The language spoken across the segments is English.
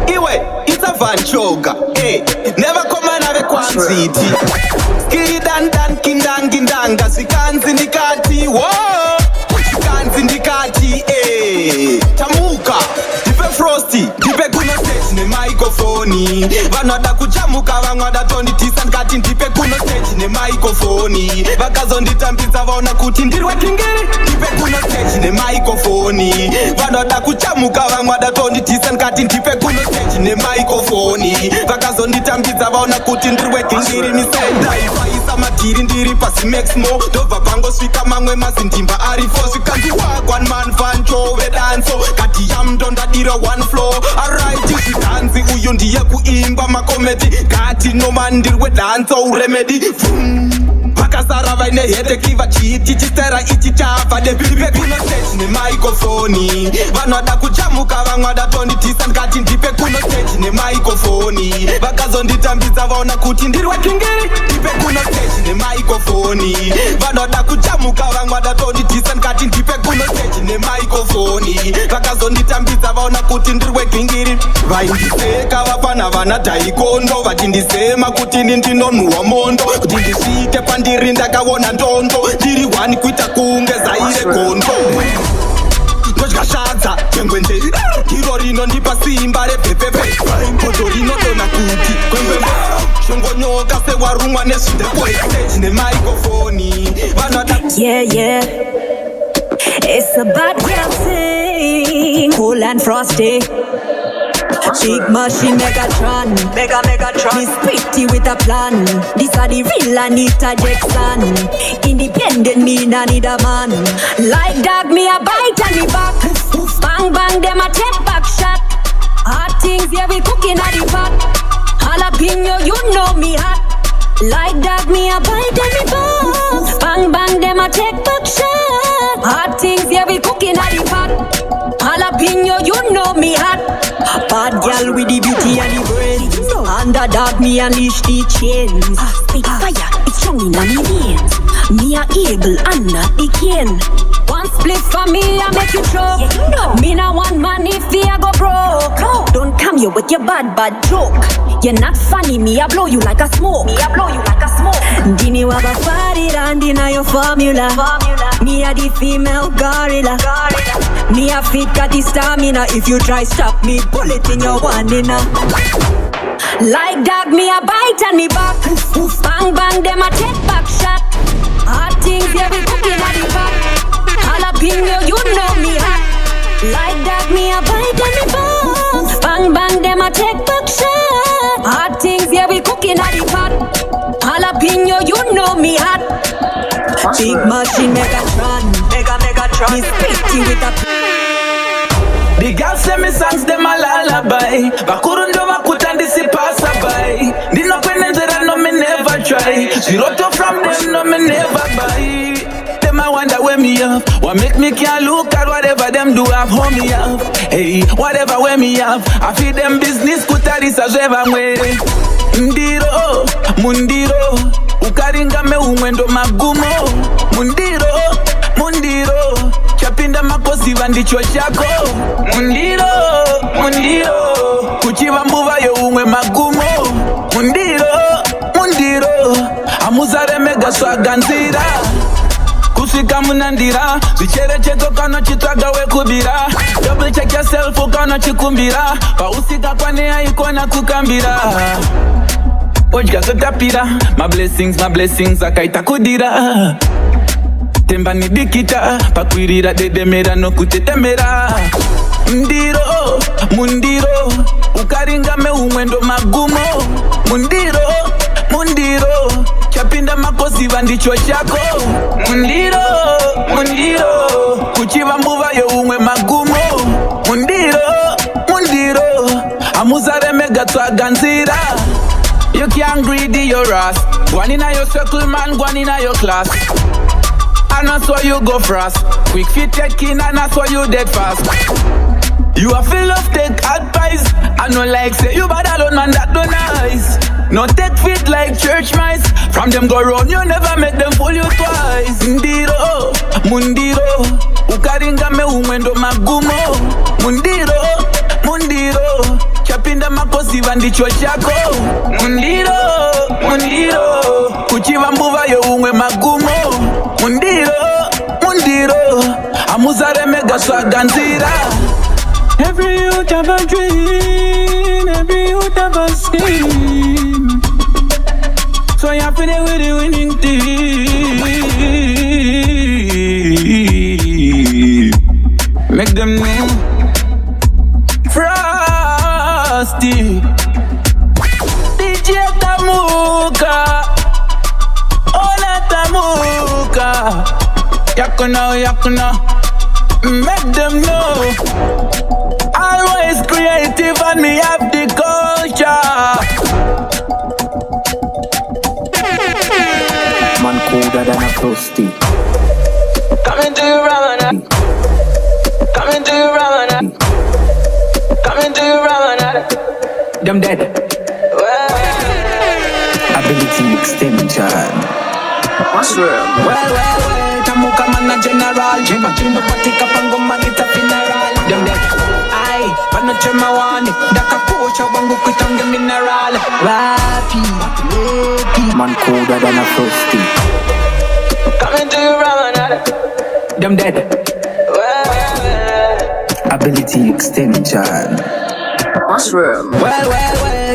Iwe, it's a van Choga. Hey, never come another quantity. Skilly dan kindanga. Sikanzi ndikati, whoa. Sikanzi ndikati, hey. Chamuka, dipe frosty. Dipe kuno stage ne microphone. Vanoda kuchamuka vangoda tondi tisan kati. Dipe kuno stage ne microphone. Vakazondi tambisa vaona kuti ndirwe kingiri. Dipe kuno stage ne microphone. Vanoda kuchamuka vangoda tondi tisan kati. Dipe kuno stage ne microphone. Vakazondi tambisa vaona kuti ndirwe kingiri. Nisenda ifaisa matiri ndiri pasi max mo. Dova bango swika mamwe mazindimba arifo. Sikanzi work one man van chove danso. Kati yam donda dira one floor. Alright, isikanzi uyu ndiye kuimba makomedi. Kati no man ndirwe danso uremedi. Vakasara vaine hete kiva chiti. Chistera ichi chava Dipe kuno stage ne microphone. Vanoda kuchamuka vangoda tondi tisan kati. Dipe kuno stage ne microphone. Vakazonditambidza vaona kuti ndirwe kingiri. Dipe kuno stage ne microphone. Vanoda kuchamuka vangoda tondi tisan kati. Dipe kuno stage ne microphone. Vakazonditambidza vaona kuti ndirwe kingiri. Vaindiseka vapana vana taikondo. Vachindisema kuti ndinonhuwa mondo. Kuti ndisvike pandiri ndakaona ndondo. Ndiri wani kuita kunge zaire gondo. Ndodya shadza kwengwende. Iro rinondipa simba repepepe. Godo rinodona kuti kwengwende. Shongonyoka sewarumwa nezvidekwe. Stage ne microphone. Yeah. It's a bad girl thing. Cool and frosty. Big machine Megatron. Megatron. This pretty with a plan. This are the real Anita Jaxson. Independent me nah need a man. Like dog me a bite and me back. Bang bang them a take back shot. Hot things yeah we cooking at the pot. Jalapeno you know me hot. Like dog me a bite and me back. Bang bang them a take back shot. Hot things yeah we cooking at the pot. Jalapeno you know me hot. Bad girl with the beauty and the brains. Underdog me unleash the chains. Spit fire, it's strong in my veins. Me a able and not the king. One split for me I make you choke. Me na one man if I go broke. Don't come here with your bad joke. You're not funny, me I blow you like a smoke. Dini waga fight and in your formula. Me a the female gorilla. Me a fit got the stamina. If you try stop me, bullet in your one dinner. Like dog me a bite and me back. Bang bang them a take back shot. Hot things yeah we cooking at the pot. Jalapeno you know me hot. Like dog me a bite and me back. Bang bang them a take back shot. Hot things yeah we cooking at the pot. Jalapeno you know me hot. Big machine Megatron. This pretty with a. The girls say me songs them a lullaby. Bakurundo bakutandisi passa by. Dino penetera no me never try. Zero to from them no me never buy. Them I wonder where me up. What make me can't look at whatever them do have hold me up. Hey, whatever where me up. I feed them business kutarisa zeva mwe. Ndiro, mundiro. Ukaringa me umwendo magumo. Mundiro. Chapinda makosi vandicho chako. Mundiro. Kuchiva mbuva yo umwe magumo. Mundiro. Amuzare mega swaganzira. Kusika munandira. Zichere cheto kano chitwaga we kubira. Double check yourself ukano chikumbira. Pa usika kwane ya ikona kukambira. Ojga zotapira. My blessings akaita kudira. Temba ni dikita, pakwirira dedemera no kutetemera. Mundiro, ukaringa me umwendo magumo. Mundiro, chapinda makosi vandicho chako. Mundiro, mega twaganzira. You can't greedy your ass. One in your circle, man, one in your class. And that's why you go fast. Quick feet taking and that's why you dead fast. You are full of take advice. I know like say you bad alone, man, that do nice. No take fit like church mice. From them go round, you never make them fool you twice. Mundiro, mundiro, ukaringa me umwendo magumo. Mundiro, mundiro, chapinda makosi vandicho chako. Mundiro, mundiro, kuchiva mbuva yo umwe magumo. Mundiro, mundiro, amuzare mega swaganzira. Every youth have a dream, every youth have a scheme. So you have to deal with the winning team. Make them know. Frosty, DJ Tamuka, Ola Tamuka. Yakuna, make them know. Always creative and me have the culture. Man colder than a frosty. Coming to you, Ramana. Coming to you, Ramana. Coming to you, Ramana. Them dead. Ability extension. What's real? Well, Tamuka man a general. Jima patika pango magita funeral. Them dead. Aye, panochema wani. Daka pocha wangu kuitange mineral. Rapi, Man colder than a frosty. coming to you, Ramana. Them dead. Ability extension. What's real? Well,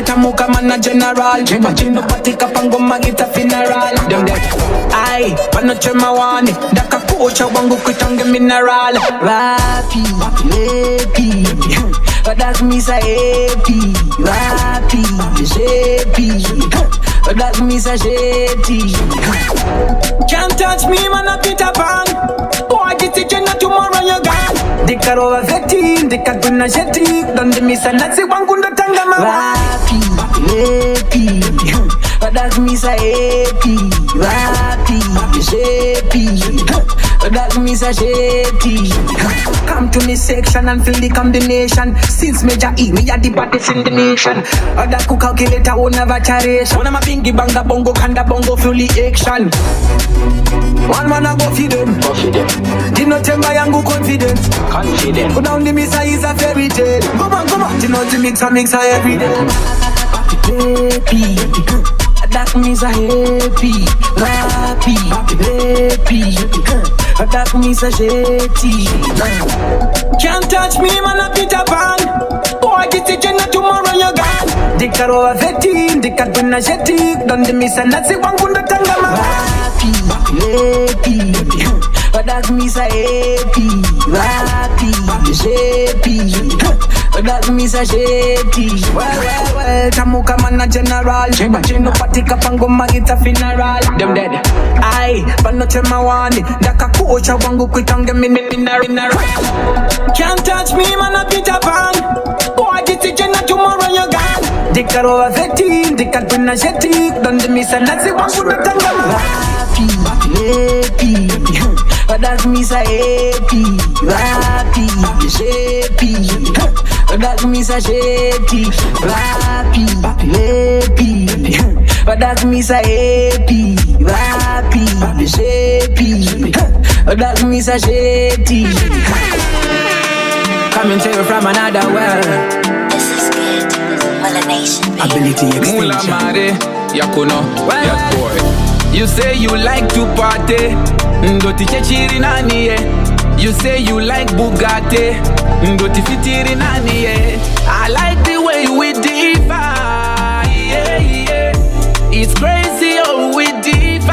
Tamuka man a general. Jima patika pango magita funeral. Them dead. Aye, panochema wani. Daka pocha wangu kuitange mineral. Rapi, but that's me say happy. Rapi, happy. But that's me say shady. Can't touch me, man, a Peter Pan. Boy, get it, not tomorrow you're gone. Dika over 15, dika guna jetty. Don't miss a Nazi one gunda tanga mama. Rapi, but that's me say happy. Rapi, but that's me say shady. Come to me section and feel the combination. Since Major E, me a the baddest in the nation. Other cook calculator won't have a charation. One of my bingy banga bongo kanda bongo fully action. One man a go feed them. Dino temba yangu confident. Go down the mixer is a fairy tale. Come on. Dino the mixer every day. Baby, that means I happy. Happy. That means I shady. Can't touch me, man, a Peter Pan. Boy, get it, not tomorrow you're gone. Dika over 15, dika guna jetty. Don't miss a Nazi one gunda tanga mama. Happy. But that means I happy. But that means I shady. Well, Tamuka man a general. Jino patika pango magita funeral. Them dead. Aye, but not my one. Daka pocha wangu kuitange mineral. Can't touch me, man, a Peter Pan. Boy, get it, not tomorrow you're gone. Dika over 15, dika guna jetty. Don't miss a Nazi one gunda tanga mama. Happy. But that means I happy. But that means I shady. Happy. But that means I happy. But that means I shady. Coming to you from another world. This is good. Melanation. Ability Mula extension. mare, yakuno, yes boy. You say you like to party, ndoti chechiri nani ye. You say you like Bugatti, ndoti fitiri nani ye. I like the way we differ, yeah. It's crazy how we differ,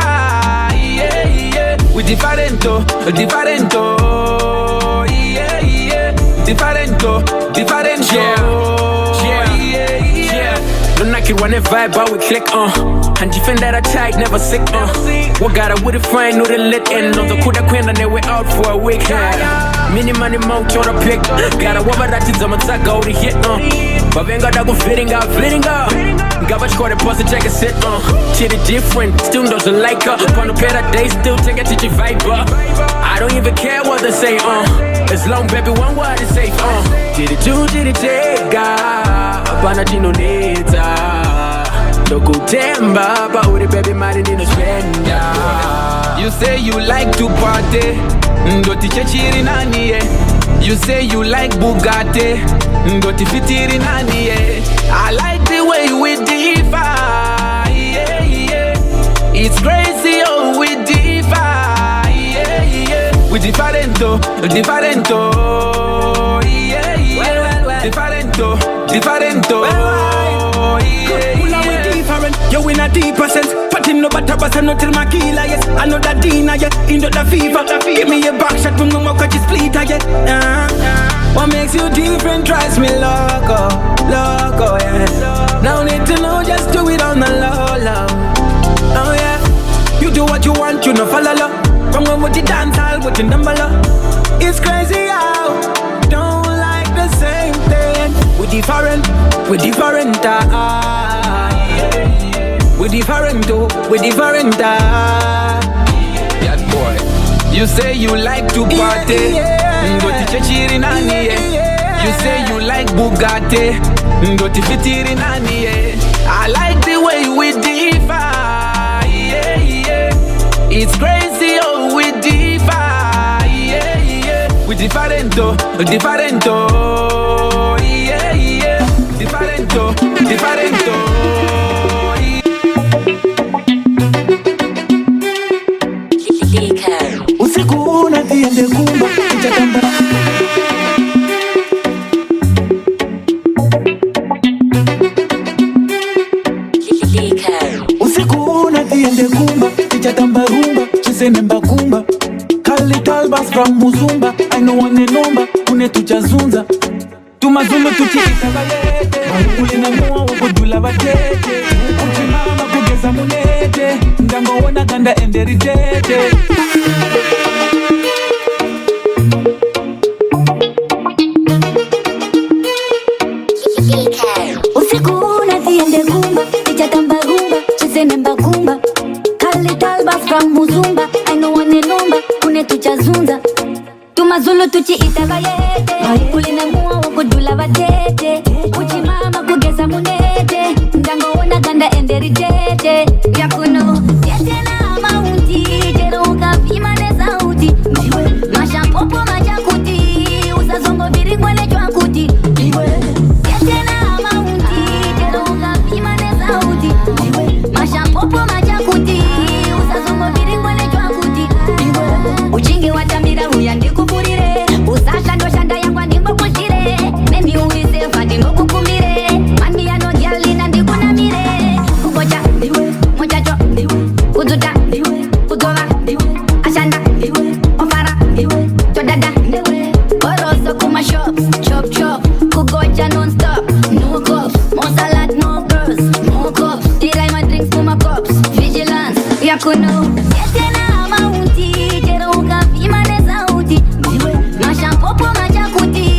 yeah. We differento, yeah. Different, yeah. Don't like it when it vibe, but we click on. And defend that attack, never sick on. What got it with a fine, know the lit end. On the Kuda Queen, and they were out for a week. Mini money, mount on a pick. Got a woman that is on my tag, go to hit on. Bavenga da kuviringa viringa ngavachikore pose take a sit chiri different still doesn't like her panopera day still take it to your vibe I don't even care what they say as long baby one word is safe chiri do chiri tega apana chinoneta ndokutemba pauri baby mari ndinospenda. You say you like to party ndoti chechiri nani You say you like Bugatti ndoti fitiri nani I like the way we differ, yeah, yeah. It's crazy how we differ, yeah, yeah. We different though, yeah, yeah. Different though, yeah. You in a deeper sense, but in no better but no till my killer, yes. I know that Dina, yeah, in the fever. Give me a back shot when no more catch split, yeah. What makes you different drives me loco, yeah. Now need to know, just do it on the low. Oh yeah, you do what you want, you know follow love. From when with the dance hall, with the number love. It's crazy how don't like the same thing. We different, We different too, we different Yes boy, you say you like to party ndoti chechiri nani You say you like Bugatti ndoti fitiri nani I like the way we differ, yeah, yeah. It's crazy how we differ, yeah, yeah. We different though, yeah, yeah. Different though. Usiku unatiende kumba kitatamba. Usiku unatiende kumba kitatamba rumba chisenemba kumba. Kali talbas from Muzumba I know one number une tuchazunza. Tumazulu tuchiikalete Uli na mua wakudula watete Uchimama kugeza munete Ndango wana kanda enderitete Usiku unatiende kumba Ichatamba rumba Chisenemba kumba Kali talbas from Muzumba I know one number une tuchazunza. Tumazulu tuchiita bayete Uli na mua wakudula watete Uchimama kugeza munete Ndango wana kanda enderitete Yakuno Yete na mauti Jero ukavima neza uti Mashampopo majakuti Usazongo viringwa lechwa kuti Yete na mauti Jero ukavima neza uti Mashampopo majakuti Usazongo viringwa lechwa kuti Uchingi watamira huyandikupurire Usasha ndo shanda yangwa nimbo kushire Memi uwise fati mbo kukumire Mami ya no gyali na ndikunamire Kukocha, mochacho, kuzuta, kuzola, ashanda, ofara, chodada Oroso kuma shops, chop chop Kukocha non-stop, no cops More salad, more girls, more cops Tirai my drinks to my cups Vigilance, yakuno Yete na maunti, jero ukavima neza uti Mashampopo majakuti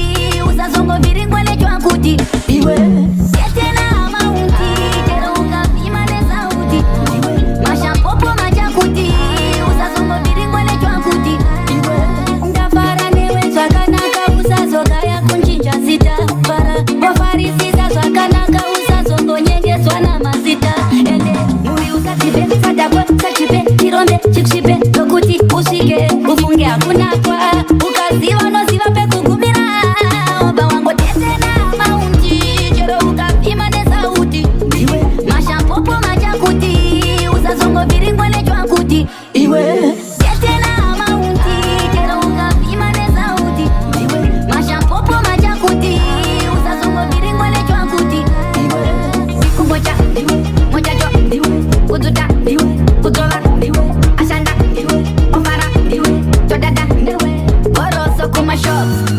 Usazongo viringwa lechwa kuti Yete na maunti, jero ukavima neza uti Mashampopo majakuti Usazongo viringwa lechwa kuti Ndafara newe zvakanaka usazogaya kunchinja zita Para wafarisisa zvakanaka usazongo nyengeswa na mazita Ende muri usachipe, sadakwe, sachipe, chirombe, chikushipe Nokuti usvike, ufunge hakunakwa Ukaziva noziva pekugumira Oba wango tete na maunti Jero ukavima neza uti Mashampopo majakuti Usazongo viringwa lechwa kuti Tete na maunti Jero ukavima neza uti Mashampopo majakuti Usazongo viringwa lechwa kuti Kukocha, mochacho, kuzuta, kuzola, ashanda, ofara, chodada Oroso kuma shops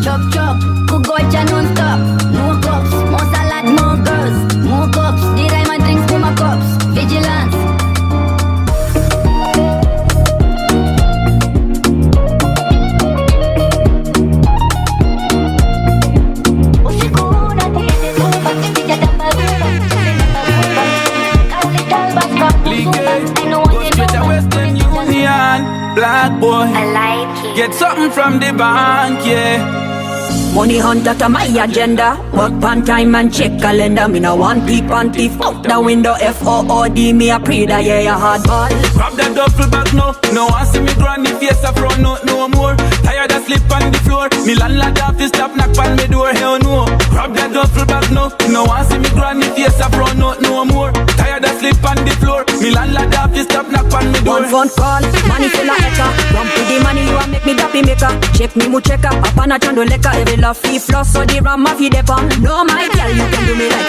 something from the bank, yeah. Money hunt that a my agenda. Work pan time and check calendar. Me no want peep and thief out the window. FOOD me a pray that yeah hard ball. Grab that duffel bag no. No one see me granny face a front no more. Tired of sleep on the floor. Me landlord have to stop knock on me door. Hell no. Grab that duffel bag no. No one see me granny face a front no more. Tired of sleep on the floor. Me landlord have to stop knock on me door. One phone call, money full of echo. Run to the money you a make me dappy maker. Check me mu checker. Up on a chando leka. Every love fee floss so the ram of the pump. No my girl you can do me like.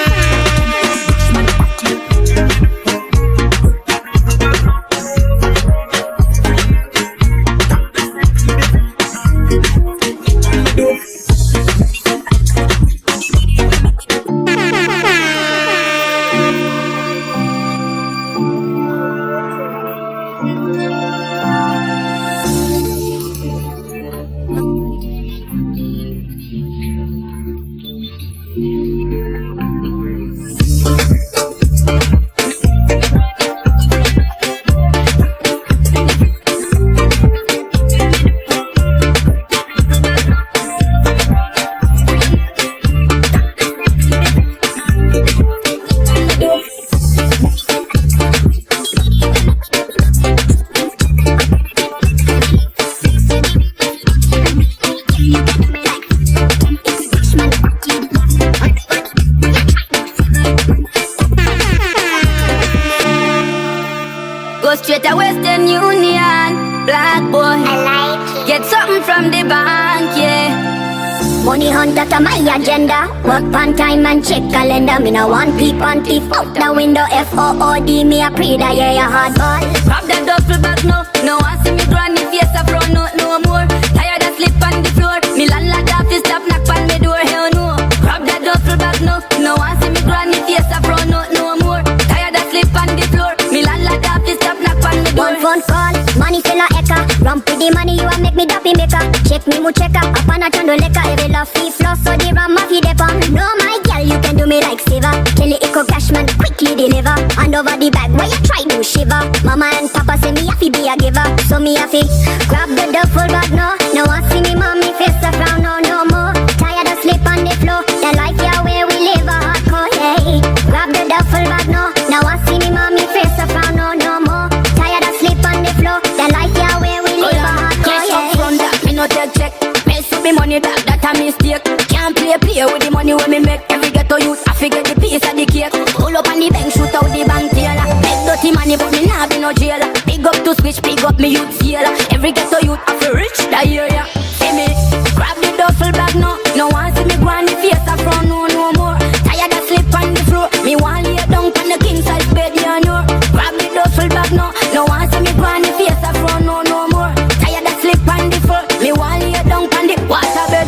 Agenda, work on time and check calendar. Me no want peep and thief out the window. FOOD me a pray that yeah hard ball. Grab that duffel bag no. No one see me granny face a front no more. Tired of sleep on the floor. Me landlord have to stop knock on me door. Hell no. Grab that duffel bag no. No one see me granny face a front no more. Tired of sleep on the floor. Me landlord have to stop knock on me door. One phone call, money full of echo. Run with the money you a make me dappy maker. Check me mu checker. Up on a chando leka. Every love fee floss so the ram of the pump. No my girl you can do me like Siva. Tell it echo cash man quickly deliver. Hand over the bag where you try to shiver. Mama and papa say me have to be a giver. So me have to grab the duffel bag no. No one see me mommy face a frown no more. Tired of sleep on the floor. The life yeah where we live a hardcore yeah. Grab the duffel bag no. No one see me mommy face a frown no more. Tired of sleep on the floor. The life yeah where we live a hardcore yeah. From that me no check. Mess with me money that a mistake. Can't play with the money when me make. Every ghetto youth I forget the piece of the cake. Pull up on the bank, shoot out the bank tailor. Make dirty money but me nah be no jailer. Big up to switch, big up me youth sailor. Every ghetto youth I feel rich that area. See me, grab the duffel bag no. No one see me granny face a front no more. Tired of sleep on the floor. Me want lay down on the king size bed you know. Grab the duffel bag no. No one see me granny face a front no more. Tired of sleep on the floor. Me want lay down on the water bed.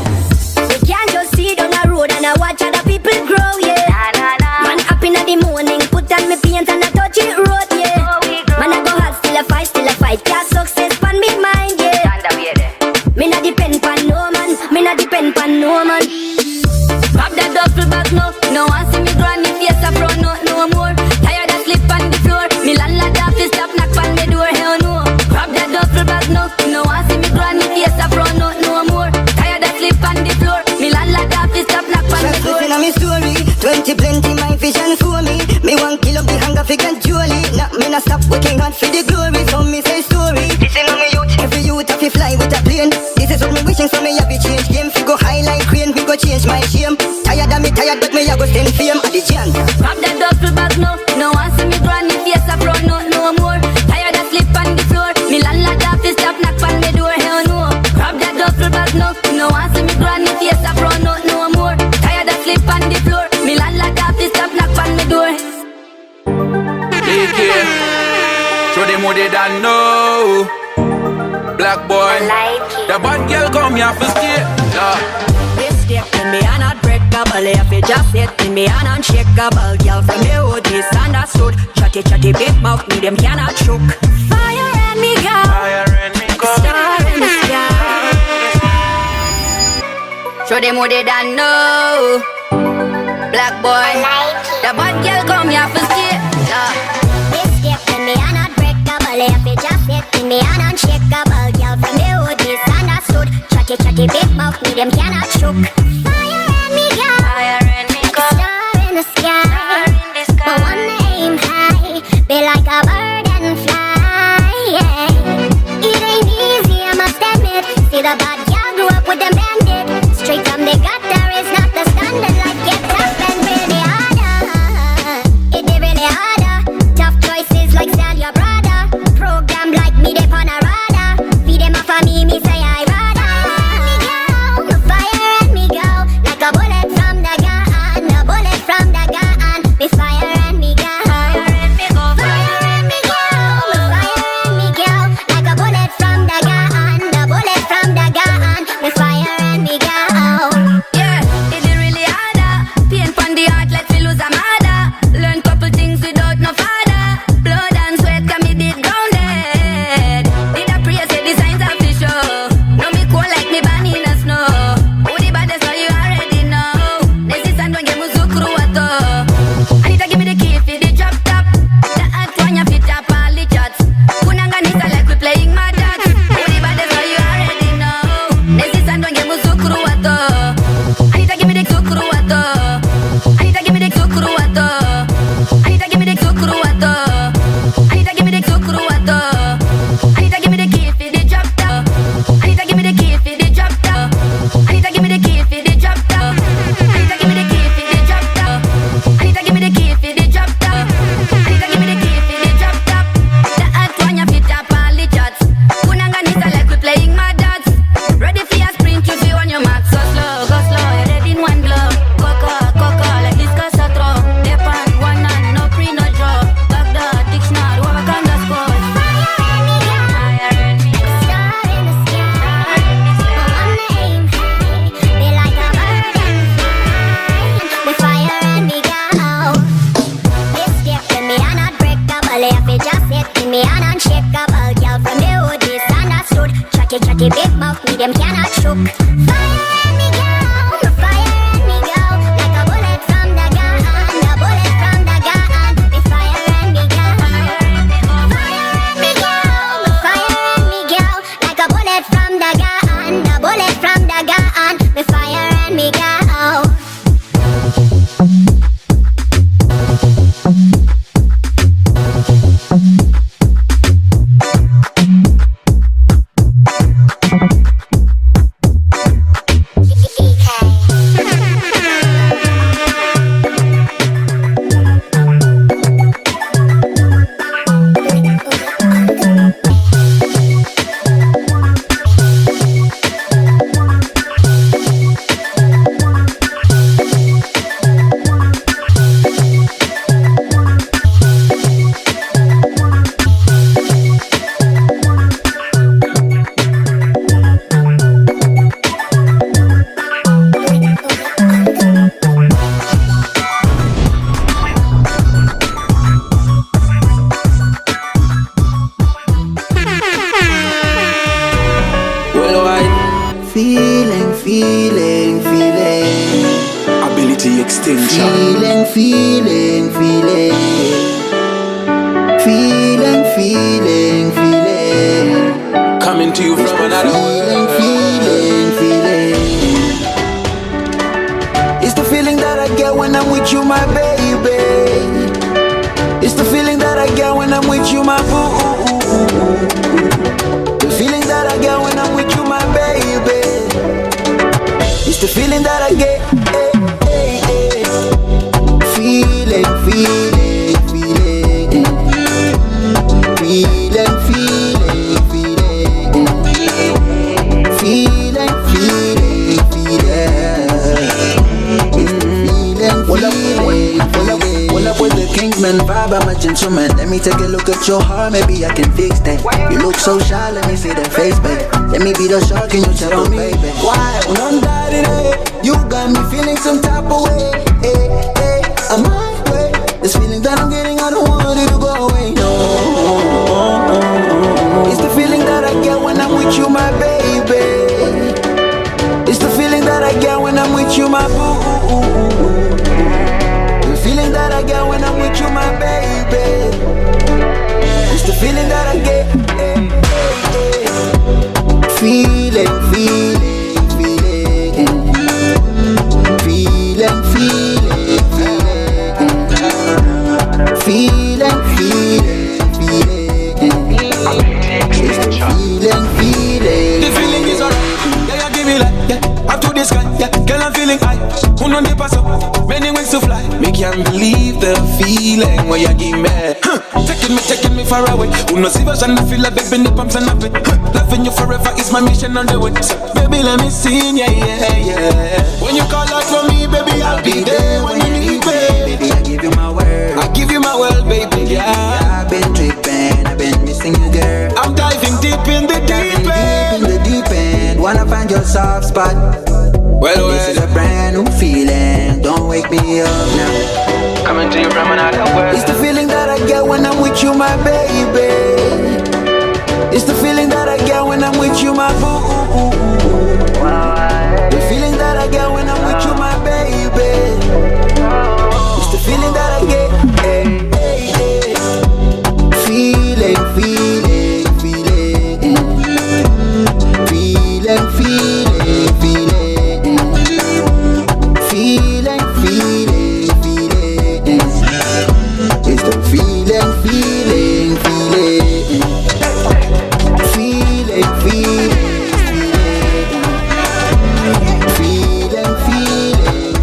Can't just see down the road and I watch other people grow, yeah. Man up in the morning, put on me paint and I touch it road, yeah. Man I go hard, still a fight, can't success pan me mind, yeah. Me not depend pan no man, man. Grab that duffel bag no one see me granny face a front no more. Tired of sleep on the floor, me landlord have to stop knock on me door, hell no. Grab that duffel bag no one see me granny face a front no more. Tired of sleep on the floor. Listen to me story, 20 plenty my vision for me. Me want kill up the hunger fi get jolly. Not me not stop working hard for the glory. So me say story. Listen to me youth, every youth have to fly with a plane. This is what me wishing, so me have to change game. Fi go high like crane, we go change my shame. Tired but me a go stand fame at the jam. Grab that duffel bag no one see me granny face a front no more. Tired of sleep on the floor. Me landlord have to stop knock on me door, hell no. Grab that duffel bag no one see me granny face a front no more. Tired of sleep on the floor. Me landlord have to stop knock on me door. Take care. Show them what they don't know. Black boy, the bad girl come here for stay. This step in me and unbreakable. If you just hit in me and unshakable. Girl from the hood misunderstood. Chatty big mouth me them cannot choke. Fire and me go. Star in the sky. Show them what they don't know. Black boy, the bad girl come here for stay. This step in me and unbreakable. If you just hit in me and unshakable. Girl from the hood misunderstood. Chatty chatty big mouth, me them cannot choke. Fire and me go, star in the sky. But one aim high, be like a bird and fly. Yeah. It ain't easy, I must admit. See the bad girl grew up with them bandit. Straight from the gutter is not the standard. Life get tough and really harder. It be really harder. Tough choices like sell your brother. Program like me, they on a radar. Feed them off of me say I rather. Me go, fire and me go. Like a bullet from the gun. A bullet from the gun. Me fire and me go. Fire and me go. Fire and me go. Me fire and me go. Like a bullet from the gun. A bullet from the gun. Me fire and me go. Yeah, it is really harder. Pain from the heart, let's lose a mother. Learn couple things without no father. Blood and sweat can be did grounded. Did I pray say the signs of the show? No me cool like me ban in the snow. Who the baddest so you already know. This is and don't get Bazooker wato. Anita give me the key for the drop top. The act when you fit up all the chats. Kunanganisa like we playing mad dogs. Who the baddest so you already know. This is and don't get Bazooker wato. Anita give me the Zucker wato. Anita give me the Zucker wato. Anita give me the Zucker wato. Anita give me the Zucker wato. Anita give me the key for the drop top. Anita give me the key for the drop top. Anita give me the key for the drop top. Anita give me the key for the drop top. Anita give me the key for the drop top. Anita give me the key for the drop top. The act when you fit up all the chats. Kunanganisa like we playing mad dogs. Ready for your sprint, you feel on your mark. So slow, go slow, you're dead in one blow. Coca, like this cause a throw. Depan, one hand, no pre, no draw. Back the dictionary, what I can just go. Fire and me go. Star in the sky. But one aim high, be like a bird and fly. Me fire and me go. This step to me and unbreakable. If it just hit to me and unshakable. Girl from the hood misunderstood. Chatty chatty big mouth, me them cannot shook. Fire and me go. Me fire and me go. Like a bullet from the gun. A bullet from the gun. Me fire and me go. Fire and me go. Fire and me go. Me fire and me go. Like a bullet from the gun. A bullet from the gun. Me fire and me go. Ability extension. Feeling. Coming to you from another world. It's the feeling that I get when I'm with you, my baby. It's the feeling that I get when I'm with you, my boo. The feeling that I get when I'm with you, my baby. It's the feeling that I get. Feeling. Pull up with the Kingsman vibe, I'm a gentleman. Let me take a look at your heart, maybe I can fix that. You look so shy, let me see that face, babe. Let me be the shark and you tell me, baby. Why? You got me feeling some type of way. I'm my way. This feeling that I'm getting, I don't want it to go away. No. It's the feeling that I get when I'm with you, my baby. It's the feeling that I get when I'm with you, my boo. The feeling that I get when I'm with you, my baby. It's the feeling that I get. Feeling. the sky, yeah, girl I'm feeling high. Who know the pass up, many wings to fly. Me can't believe the feeling when you give me. Taking me far away. Who knows if I shall feel like baby in the pumps and up it. Loving you forever is my mission on the way. So, baby let me sing, yeah, yeah, yeah. When you call out for me, baby I'll be there when you need me. Baby I give you my word. I give you my world, baby, yeah. I've been tripping, I've been missing you, girl. I'm diving deep in the deep end. Deep in the deep end. Wanna find your soft spot. Well, this is a brand new feeling. Don't wake me up now. Coming to you from another world. It's the feeling that I get when I'm with you, my baby. It's the feeling that I get when I'm with you, my boo. The feeling that I get when I'm with you, my baby. It's the feeling that I get. Hey, hey, hey. Feeling, feeling, feeling. Feeling, feeling, feeling. Feeling, feeling, feeling. It's the feeling, feeling, feeling. Feeling, feeling, feeling. Feeling, feeling,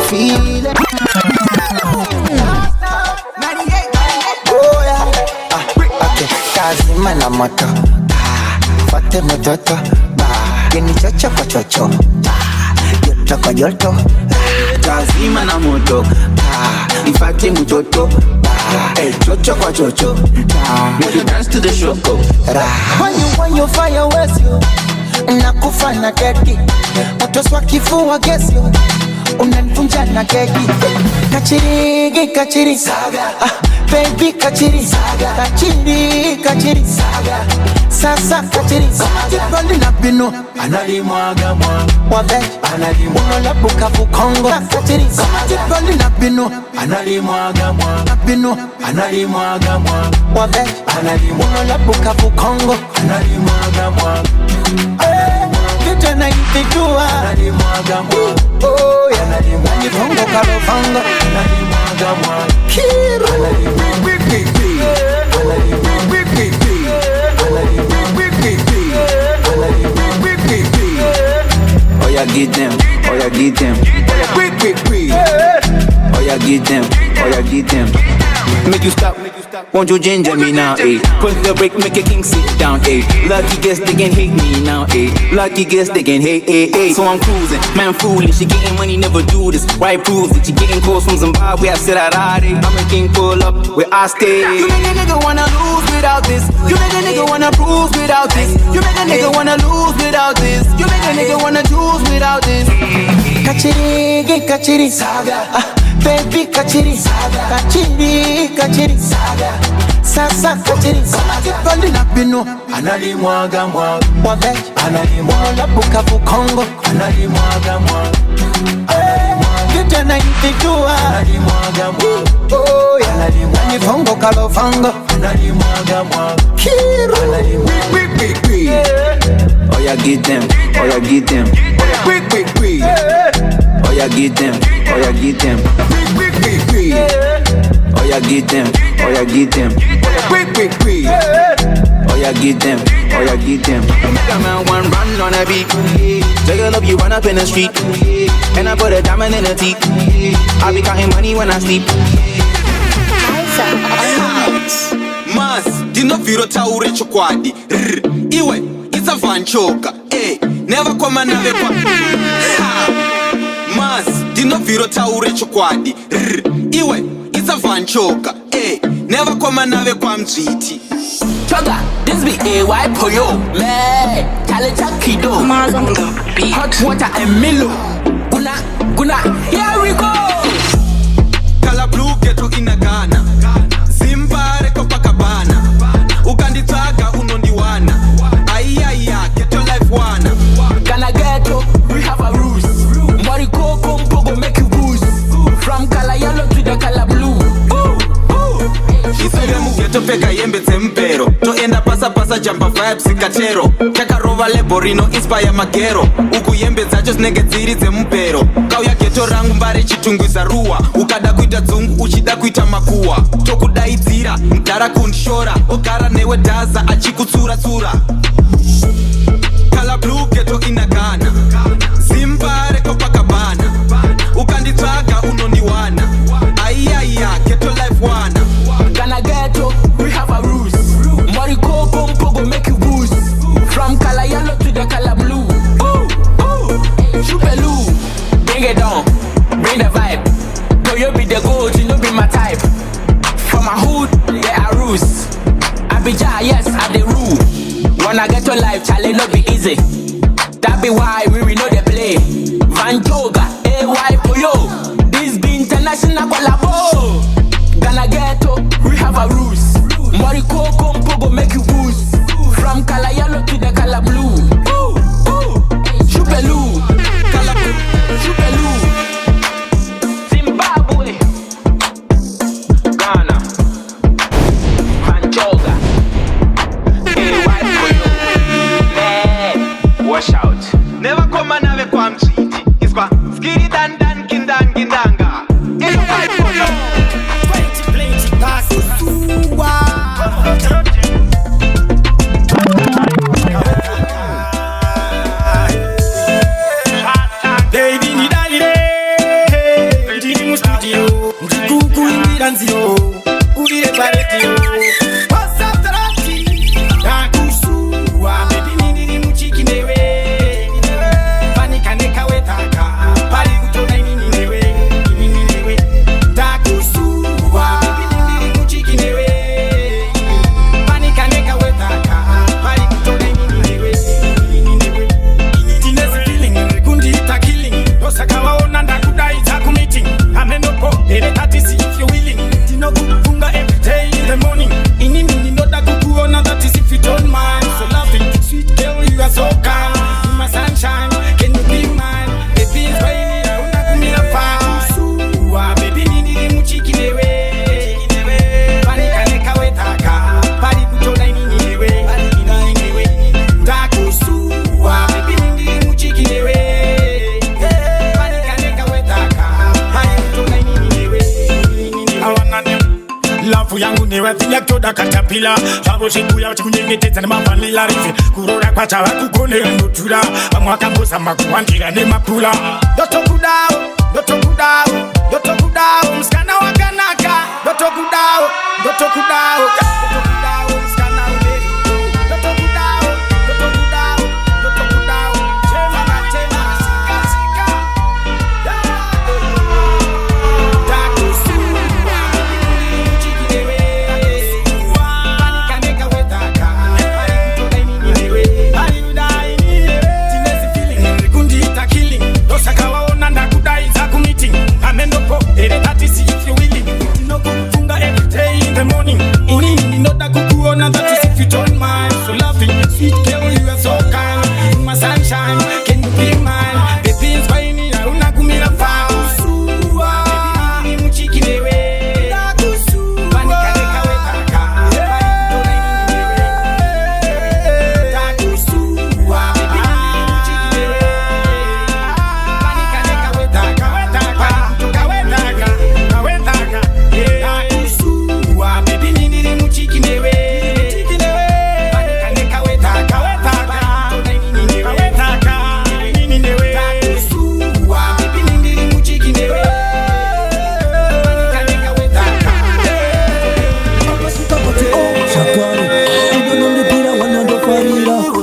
feeling. Oh yeah. Okay. Kazi mana moto. Fate mototo. Geni chocho kwa chocho. Yoto kwa yoto. Kazi mana moto. Ifate mototo. Chocho kwa chocho. Make you dance to the shoko. When you fire west you. Nakufa na keki. Utoswa kifua gesi you. Unanifunja na keki. Kachiri, kachiri saga. Baby kachiri saga. Kachiri, kachiri saga. Sasa kachiri saga. Jipali na bino. Analimwaga mwa. Wabe. Analimwaga. Unolabuka vukongo. Kachiri saga. Jipali na bino. Analimwaga mwa. Bino. Analimwaga mwa. Wabe. Analimwaga. Unolabuka vukongo. Analimwaga mwa. Kitu na itikua. Analimwaga mwa. Oh yeah. Nanifungo kalovango. Analimwaga mwa. Kiru. Oh yeah, get them. Oh yeah, get them. Oh yeah, get them. Oh yeah, get them. Make you stop. Won't you ginger me now, eh? Put the break, make a king sit down, eh? Lucky guess they can hate me now, eh? Lucky guess they can hate, eh, eh? So I'm cruising, man foolish, she getting money, never do this. Why proves it? She getting calls from Zimbabwe, I said I'm a king, pull up where I stay. You make a nigga wanna lose without this. You make a nigga wanna bruise without this. You make a nigga wanna lose without this. You make a nigga wanna choose without this. Kachiri, kachiri saga. Baby kachiri saga. Kachiri, kachiri saga. Sasa kachiri saga. Jipali na bino. Analimwaga mwa. Wabe. Analimwaga. Unolabuka vukongo. Analimwaga mwa. Kitu na itikua. Analimwaga mwa. Oh yeah. Nanifungo kalovango. Analimwaga mwa. Kiru. Oh yeah, get them. Oh yeah, get them. Oh yeah, get them. Oh yeah, get them. Oh yeah, get them. Oh yeah, get them. Oh yeah, get them. Oh yeah, get them. Make a man one run on a beat. Take a love you run up in the street. And I put a diamond in the teeth. I be counting money when I sleep. Mas, dino viro taure chokwadi. Iwe, it's a van choga. Eh, never come another kwa. Mas, dino viro taure chokwadi. Iwe, it's a van choga. Eh, never come another kwa mziti. Choga, this be AY Poyo. Man, Calaz Kido. Hot water and Milo. Guna, here we go. Kala blue ghetto inagana. Zimbare Copacabana. Uganditaga unondiwana. Ayaya, ghetto life wana. Gana ghetto, we have a rules. Moriko Kompogo make you boost. From color yellow to the color blue. Isiremu ghetto peka yembe tempero. To enda pasa jumpa vibes ikatero. Chaka rova leborino inspire magero. Uku yembe zacho snege ziri zempero. Kauya ghetto rangu mbare chitungwiza ruwa. Ukada kuita dzungu uchida kuita makuwa. Tokudaidzira mdara kunshora. Ogara newe daza achikutsura tsura. Kala blue ghetto Wanna get your life, challenge no be easy. That be why we know they play. Van Choga, AY for yo. This be international collabo. Gonna get up, we have a rules. Moriko Kompo go make you boost. From color yellow to the color blue. Shupelu, color Shupelu. Zimbabwe, Ghana, Van Choga, AY for yo. Man, wash out. Never come and have a quam treat. It's got skitty dan dan kindang kindanga. It's a fight for you. Plenty, pass Baby, ni dalile. Ndini mu studio. Ndikuku ingiranzio. Ulile paletio. Pasa tarati. Nakusuwa. Baby, ndini mu chikinewe. Panika neka wetaka. Pali kutona ininewe. Ininewe. Nakusuwa. Baby, ndini mu chikinewe. Panika neka wetaka. Pali kutona ininewe. Ininewe. Tinezi feeling. Kundi ita killing. Osakawaona ndakudai taku meeting. Amenopo. Ere tatisi if you willing. Tino kufunga every day in the morning. Inini ndoda kukuona that is if you don't mind. So loving, sweet girl, you are so kind. In my sunshine, can you be mine? Baby, it's raining, I wanna come here fast. Suwa, baby, nini muchikinewe. Panika neka wetaka. Pali kutona ininewe. Ininewe. Ndakusuwa, baby, nini muchikinewe. Panika neka wetaka. Pali kutona ininewe. Lafu yangu newe tinya kyoda katapila. Habo shikuya chikunyengeteza ne mavanila rive. Kurora kwa chawa kukone ndotura. Amwaka mbosa makuandira ne mapula. Doto kudao, doto kudao, doto kudao. Mskana wakanaka. Doto kudao, doto kudao. Doto kudao, mskana uberi. Doto kudao, doto kudao, doto kudao. Chema na chema, sika sika. Takusuwa. Sweet girl, you are so kind. In my sunshine, can you be mine? Baby, it's raining, I wanna come here fast. Baby, ni muchikinewe. Panika neka wetaka. Takusuwa, baby, ni muchikinewe. Panika neka wetaka. Takusuwa, baby, ni muchikinewe.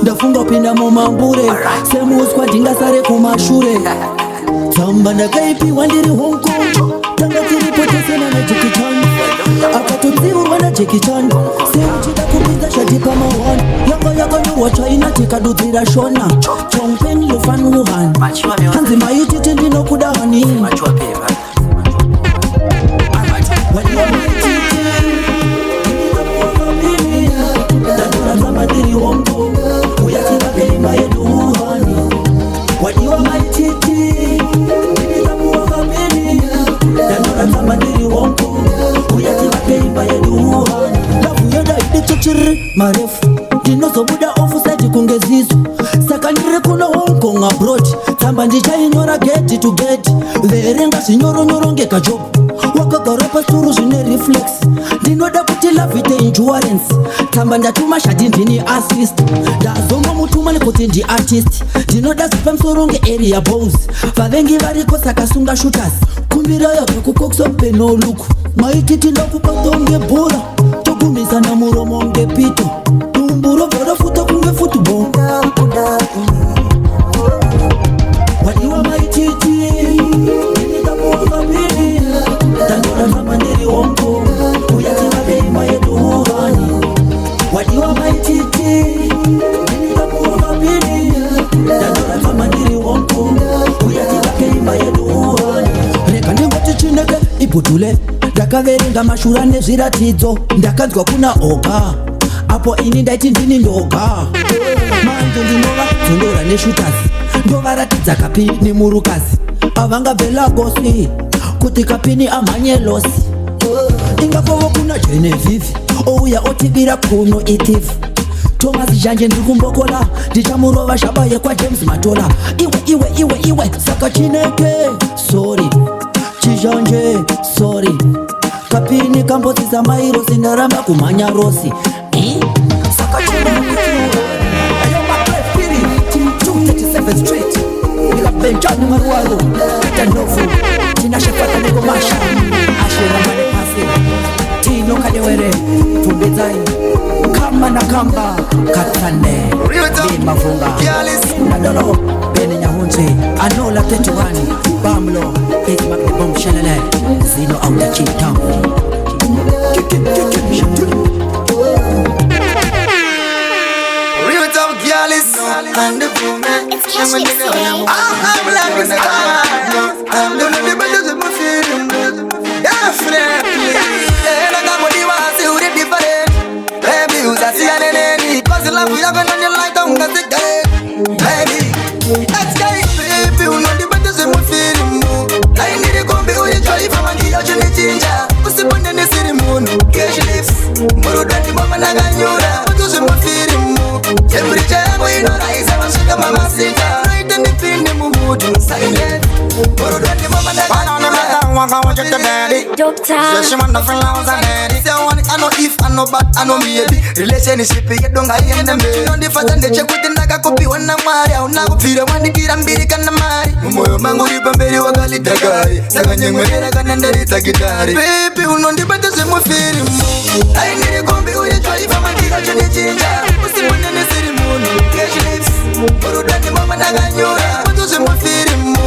Ndafunga pinda mumambure semuswa ndingasare kumashure tsamba ndakaipiwa ndiri Hong Kong tanga tiripotesena na Jackie Chan akatotsiurwa na Jackie Chan seuchida kupinza shati pamahwana yanga yakanyorwa China tikadudzira shona Chongpeng Lufan Wuhan hanzi maititi ndinokuda hani Madiri Hong Kong, uyativa pelima yedu hani. Wadiwa maititi, nibita muwa famili. Nanora madiri Hong Kong, uyativa pelima yedu hani. Lafu yeda ide chochiri marefu. Dinoso buda ofu seti kungezizu. Sakandire kuna Hong Kong abroad. Tamba ndicha inyora geti to geti. Verenga sinyoro nyoronge kajobu. Wakagara suru zine reflex. Dinoda kuti lavite insurance. Tamba ndatuma shadi ndini assist. Ndazongo mutuma nikuti ndi artist. Dinoda spam soronge area boss. Vavengi variko sakasunga shooters. Kumbira yaka kukokso mpeno luku. Maititi ndakupatonge bora. Tokumisa na muromo nge pito. Tumburo vora futa kunge football. Wadiwa maititi. Nitamuwa famili. Tandora zamandiri Hong Kong. Uyatima pelima yedu hani. Wadiwa maititi. ndakaverenga mashura nezviratidzo ndakanzwa kuna oga apo ini ndaiti ndini ndoga manje ndinova dzondora neshutasi ndovaratidza kapini murukazi avangabve lagosi kuti kapini amhanye losi ingakovo kuna Genevieve ouya otibira kuno itifu Thomas Janje ndikumbokola ndichamurova shabaye kwa James Matola iwe saka Chineke sorry Chijanje sorry kapini kambotisa mairo sindaramba kumhanya rosi saka Chineke ayo my spirit 237th Street nikapenjani maruaro tanofu tinashafata nego masha ashira mane pasi tino kadewere tumbezai kama na kamba katane bima funga nadolo bene nyahunzi anola tetuani bamlo it's my bomb shalala zino out the cheap town Real top girlies and the woman. I'm like a star. I'm the only better than my feeling. Definitely. And I got what you want to do different. Baby, you just see an enemy. Cause the love we are gonna your light on the day. Baby, let's go. Baby, you know the better than my feeling. I need to go be with you. Try for my deal, you need ginger. What's the point in the city moon? Cash lips. Muru dati mama na ganyura. What does my feeling? Every time we know I say I'm sugar mama sita. Right in the pin the mood silent. Muru dati mama na ganyura. Walk on with your daddy. Doctor. She want nothing else than daddy. Say I want it, I know if, I know but, I know maybe. Relationship, you don't get in the middle. On the fast and the check with the naga copy when I'm married. I'm not feel one the kid and be the kind of married. Moyo mango di pamberi wagali tagari. Saganya mwere kananda di tagitari. Baby, you know the better say my feeling. I need to come be with you. Try for my deal, you need ginger. What's the point in the city moon? Cash lips. Muru dati mama na ganyura. What does my feeling?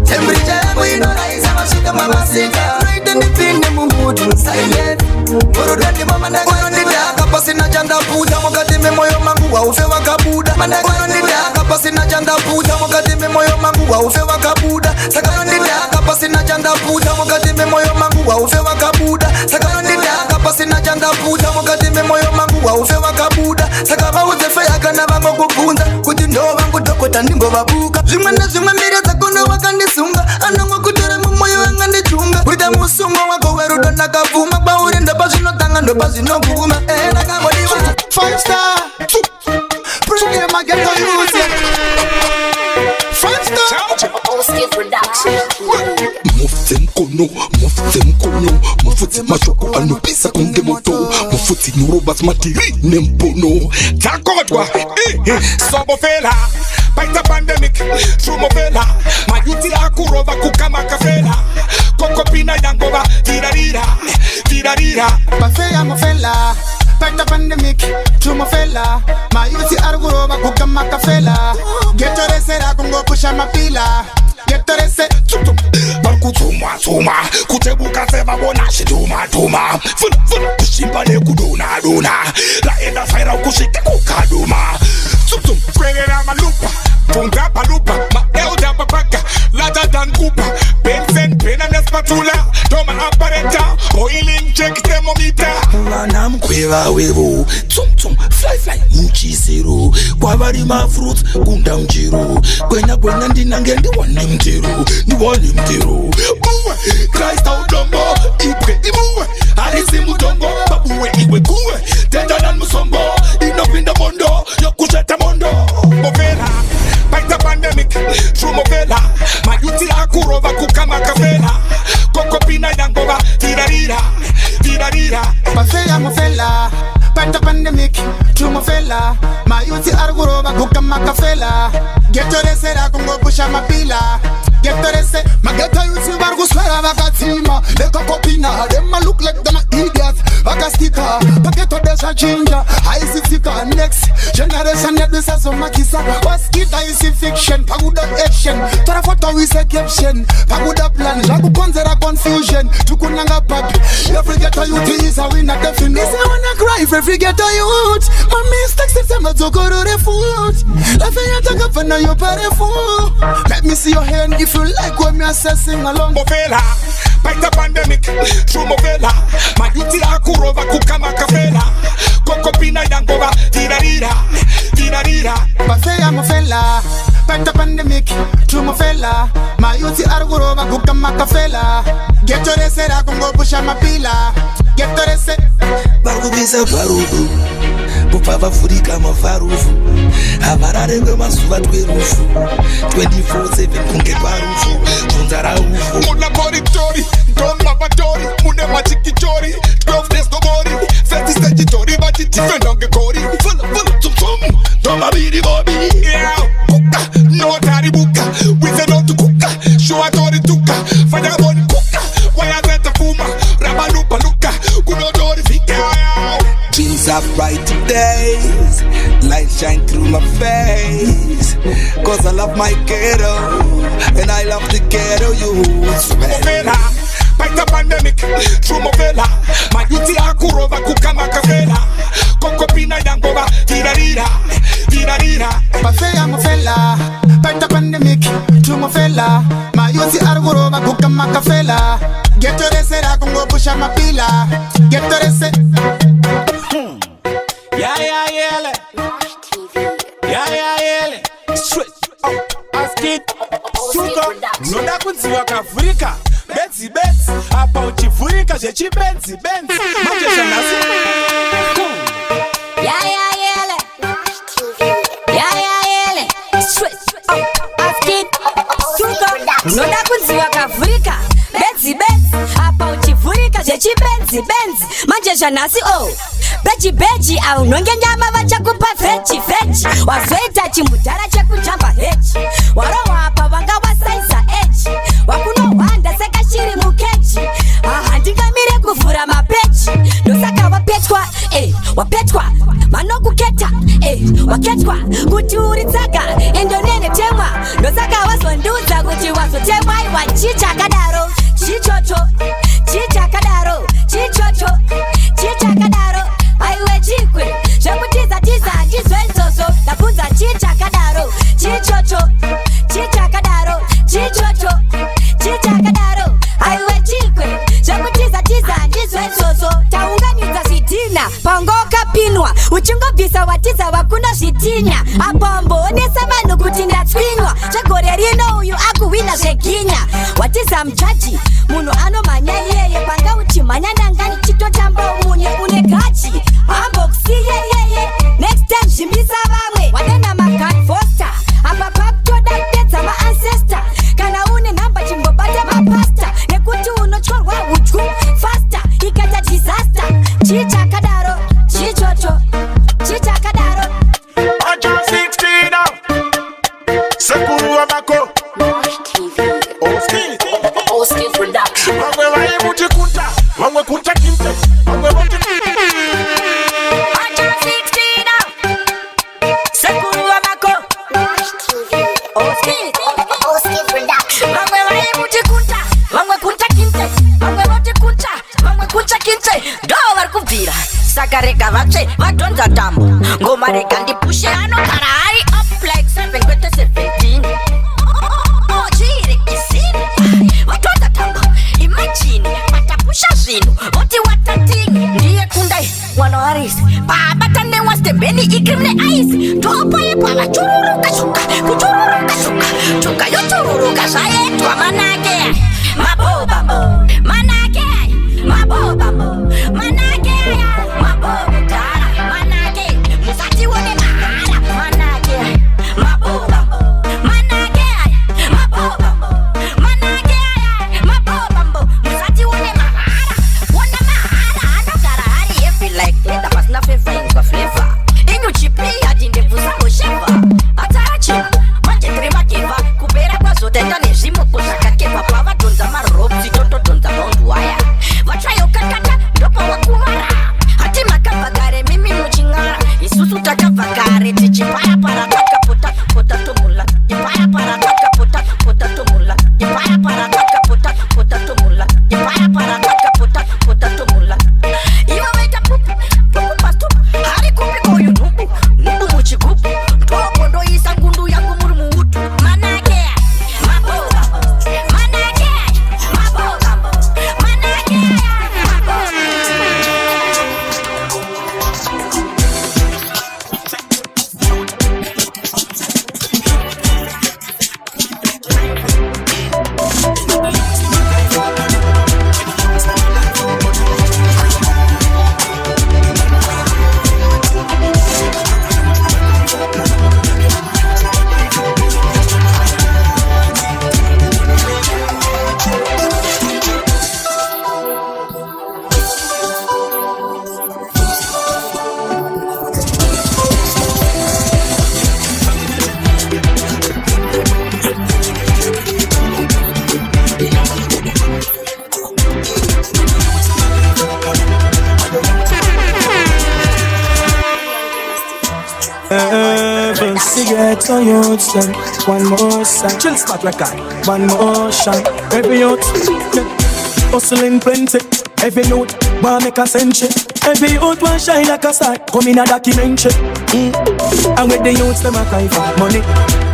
Temperature, we know I say I'm sugar mama sita. Right in the pin the mood silent. Muru dati mama na ganyura. Kapasi na janda puta wakati me moyo mangu wa ufe wakabuda. Sakano nida kapasi na janda puta wakati me moyo mangu wa ufe wakabuda. Sakano nida kapasi na janda puta wakati me moyo mangu wa ufe wakabuda. Sakano nida kapasi na janda puta wakati me moyo mangu wa ufe wakabuda. Sakaba uzefe yakana bango kukunza kuti ndo bango dokota ndingo babuka. Zimwe na zimwe mbira zakondo wakandisunga. Anongo kutere mu moyo wanga ndichunga. Wita musungo wako werudo nakavuma. Bauri ndo basi no tanga ndo basi no kuma. Nakabodiwa 5 star. Bring them a get on you. 5 star. Posted production. Muftem kono, mufuti machoko anopisa konge moto, mufuti nurobas matiri nempono. Takotwa, sobo fela, paita pandemic, sumo fela, mayuti akurova kukama kafela, kokopina yangova, tirarira. Bafeya mufela, paita pandemic, sumo fela, mayuti akurova kukama kafela, getore sera kungo pusha mapila. Getore se tutum barku tuma kutebuka sema bona shiduma funa kushimba kudona la enda faira kushike kukaduma tutum kwelera malupa punga palupa ma elda babaka lada dan kupa benzen pena na spatula toma aparenta oiling check thermometer na mkweva wevo tum fly muchi zero kwa bari ma fruit kunda mjiro kwenya ndinange ndiwani mtiro buwe Christ out dombo ipe ibuwe alisi mutongo babuwe iwe kuwe tenda nan musombo inopinda mondo yokusheta mondo mofela paita pandemic true mofela mayuti akurova kukama kafela kokopina yangova tirarira bafeya mofela paita pandemic true mofela mayuti akurova kukama kafela getore sera kungo pusha mapila. Getore se mageta yuti bargu swera vakatima. Leka kopina them a look like them a idiots. Vakastika paketo desha ginger. I see tika next generation yet this is so makisa. Waskita is fiction paguda action. Tora photo we say caption paguda plan. Jagu konzera confusion. Tukunanga papi. Every ghetto youth is a winner definition. This I wanna cry for every ghetto youth. My mistakes is a Dhuterere foot. La fenya taka fana yo pare fool. Let me see your hand if you like what me a sing along. Mofela, Fight the pandemic, through Movela. My duty akurova kukama kafela. Koko pina yangova, Dhuterere, Dhuterere. Basay I'm a fella. Fight the pandemic, through Movela. My duty akurova kukama kafela. Get to the set, I can go push on my pila. Get to the set. Barubisa barubu. Bupava furika mafarufu. Avarare kwemazuva twerufu. 24/7 kunge parufu. Tunzara ufu. Muna koritori, don't laboratory. Mune machikichori, 12 days no body. Feti statutory, but it's different on the kori. Full tum. Don't mabidi bobby. Yeah, kuka, no tari buka. We say no to kuka. Show a tori tuka. Fanya boni kuka. Waya zeta fuma. Rabalupa luka. Kuno dori fika. Dreams of bright days, light shine through my face. Cause I love my ghetto, and I love the ghetto youth. Movela, fight the pandemic, through Movela. My duty akurova kukama kafela. Koko pina yangova, Dhuterere, Dhuterere. Basay I'm a fella. Fight the pandemic, through Movela. My duty akurova kukama kafela. Get to the set, I can go push on my pila. Get to the set. Yeah. Straight up, ask it. Choga, noda kunziwa kafurika. Benzi, apa uchifurika, jechi benzi. Majesha nasi. Yeah. Straight up, ask it. Choga, noda kunziwa kafurika. Benzi, apa uchifurika, jechi benzi. Majesha nasi, oh. Beji au nonge nyama vachakupa fechi wazoita chimudhara chekujamba hechi warowa apa vanga wasaisa echi wakuno hwanda seka shiri mukechi handingamire kuvhura mapechi ndosaka wapetwa manokuketa waketwa kuti uri tsaka endonene temwa ndosaka wazondudza kuti wazotemwa iwa chichakadaro aiwe chikwe zvekutiza ndizvenzozo ndabvunza chichakadaro aiwe chikwe zvekutiza ndizvenzozo taunganidza zvidhina pangokapinwa uchingobvisa watiza wakuno zvidhinya apomboonesa vanhu kuti ndatswinywa zvegore rino uyu akuhwina zveginya watiza mujaji munhu anomhanya iyeye panga uchimhanya ndangani chitotamba umunye une gachi hambokusiye yeye next time zvimbisa vamwe wanena magan foster apa pakutoda kupedza maancestor kana une nhamba chimbobata mapasta nekuti unotyorwa hudyu fasta ikaita disaster chichakadaro chichocho chichakadaro Aja 16 now. Sekuru wabako. Oski production. Wangwe wae muchikunta. Wangwe kunta kinte. Wangwe wote. Aja 16 now. Sekuru wabako. Oski production. Wangwe wae muchikunta. Wangwe kunta kinte. Wangwe wote kunta. Wangwe kunta kinte. Do varikubvira. Saka rega vatsve vadhonza tambo. Ngoma rega ndipushe anogara hari up like 7 kwete 17. Vadhonza tambo. Imagine vatapusha zvinhu voti watatingi ndiye kundai mwana warisi pabatane wastembeni ikrimne aisi ndopayepa vachururuka shuka kuchururuka shuka chuka yochururuka zvaetwa manake mabobambo manake mabobambo manake mabobogara manake musatione mahara manake mabobambo manake mabobambo manake mabobambo musatione mahara wona mahara anogara hari heavy like leather pasina fefrainzwa flavor inyuchipia tindebvusawo sheva atachina manje tiri makeva kupera kwazotenda nezvimoko zvakakepa my youths them. One more song. Chill spot record. One more shot. Every youth, hustling plenty. Every youth want make a century. Every youth want shine like a star. Come in a documentary. And when the youths them a cry for money,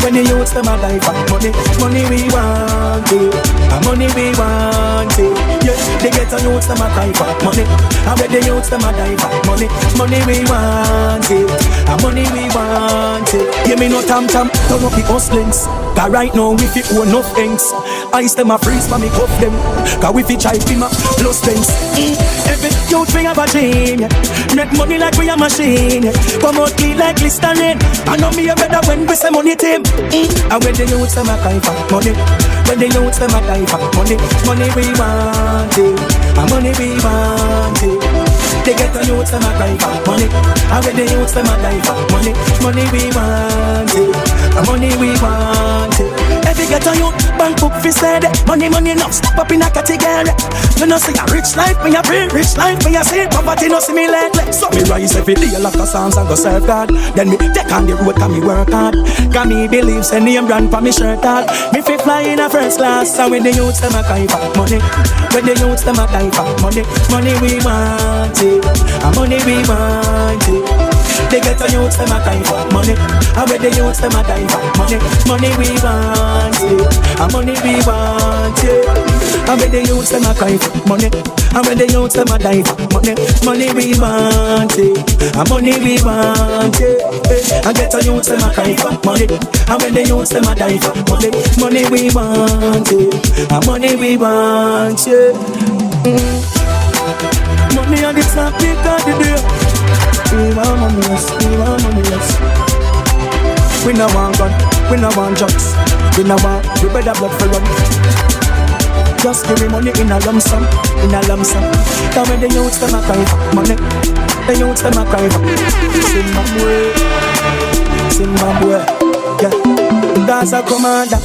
when the youths them a die for money, money we want it, and money we want it. Yes, they get a youths them a cry for money, and when the youths them a die for money, money we want it, and money we want it. Give me no tam tam, turn up the hustlings. Cause right now we fit own enough things. Ice them a freeze for me cuff them. Cause we fit try fi ma plus things. Every youth we have a dream. Make money like we a machine. Come out clean like Listerine. I know me a better when we say money team. And when the youths them a cry for money, when the youths them a die for money, money we want it, and money we want it. They get the youths them a cry for money, and when the youths them a die for money, money we want it, and money we want it. Every get a youth bank book fi said money money enough step up in a category. You know see a rich life me a bring, rich life me a see. Poverty no see me lately. So me rise every day like a songs and go serve God. Then me take on the road 'cause me work hard. 'Cause me believe say name brand for me shirt hard. Me fi fly in a first class. And when the youths them a cry for money, when the youths them a die for money, money we want it, and money we want it. They get a youths them a cry for money, and when the youths them a die for money, money we want it, and money we want it. And when the youths them a cry for money, and when the youths them a die for money, money we want it, and money we want it. I get a youths them a cry for money, and when the youths them a die for money, money we want it, and money we want it. Money on the top, big God the day. We want money less, we want money less. We no want gun, we no want drugs. We no want, we better blood for run. Just give me money in a lump sum, in a lump sum. Cause when the youths them a cry for money, the youths them a cry for Zimbabwe, Zimbabwe. Yeah, that's a commander.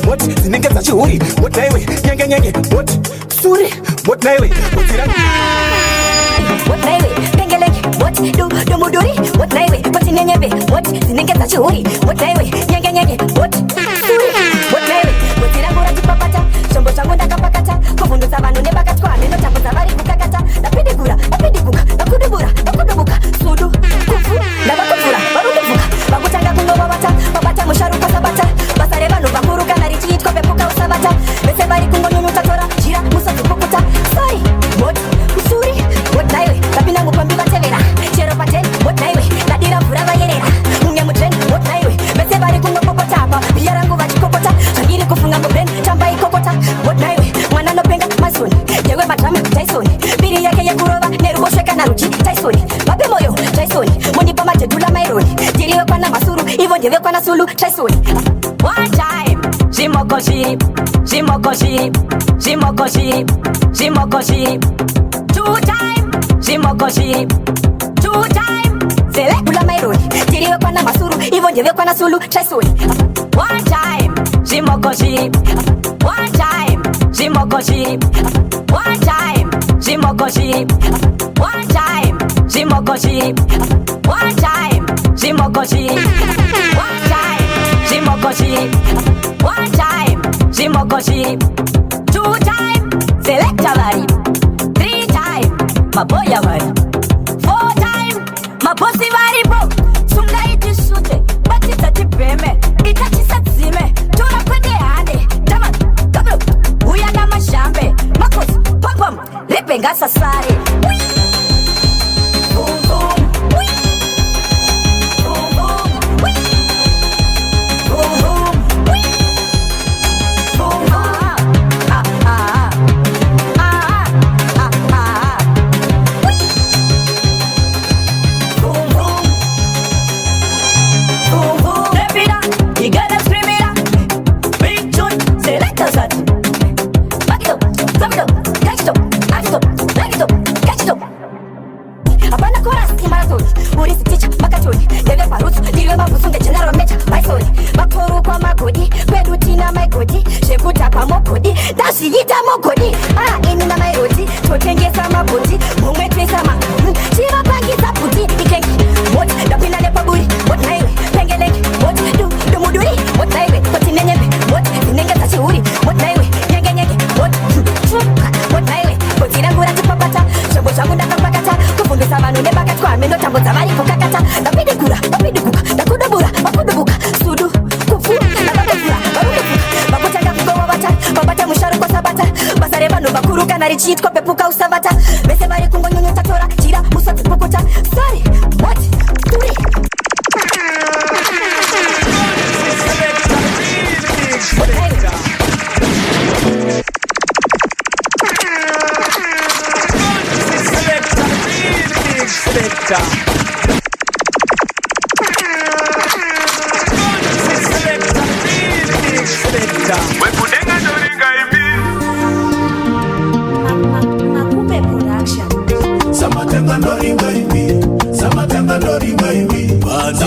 What? Zinenge za churi. What naiwe? Nyenge nyenge. What? Suri. What naiwe? What ira? What naiwe? Pengelenge. What? Do muduri. What naiwe? Pati nyenyebe. What? Zinenge za churi. What naiwe? Nyenge nyenge. What? Suri. What naiwe? What ira ngora tipapata. Chombo changu ndakapakata. Kufundu sabanu nebakatwa. Neno chambo sabari kukakata. Napidigura. Napidibuka. Nakudubura. Nakudubuka. Sudu. Kufu. Nabakufura. Barudubuka. Bakutanga kungoba bata. Babata musharuka sabata. Basare banu bakuruka narichi itko bepuka usabata. Bese bari kungonunu tatora. Jira musa tupukuta. Sorry. What? Usuri. What naiwe? Kapina mupambi batevera. Chero paten. What naiwe? Nadira furava yerera. Munge mutren. What naiwe? Bese bari kungopopota. Biarangu vachikopota. Shangiri kufunga mubren. Chamba ikokota. What naiwe? Mwana no penga mazoni. Yewe madrama Tyson. Biri yake ya kurova. Nerubo sheka na ruchi Tyson. Babe moyo Tyson. Moni pama jedula maironi. Jiriwe kwa na masuru. Ivo njewe kwa na sulu Tyson. One time, Jimoko shiri, Jimoko shiri, Jimoko shiri, Jimoko shiri. Two time, Jimoko shiri, two time. Selekula maironi, jiriwe kwa na masuru, ivo njewe kwa na sulu Tyson. One time, Jimoko shiri, one time, Jimoko shiri, one time, Jimoko shiri, one time, Jimoko shiri, one time, Jimoko shiri, one time. Jimokoshi, one time, Jimokoshi, two time, Selecta Vari, three time, Maboya Vari, four time. vakusunge general mecha maisoni makuru kwa magodi kwedu tina maigodi zvekutapa mogodi ndazviita mogodi inina mairoti totengesa mabhoti mumwetwesa chivapangisa bhuti ikengi moti ndapinda nepaburi moti naiwe pengelenge moti dumuduri moti naiwe toti nenyembe moti dzinenge dzachihuri moti naiwe nyengenyenge moti moti naiwe kodzirangura tipapata zvombo zvangu ndakapakata kufundisa vanhu nebakatwa mendotambudza vari kukakata ndapidikura ndakudubura vakudubuka sudu kupfu ndakaduvura varudubuka vakutanga kugovavata vabata musharo kwasabata basa revanhu vakuru kana richiitwa pepuka usavata vese vari kungonyonyo tatora chira musodzi pukuta sorry what turi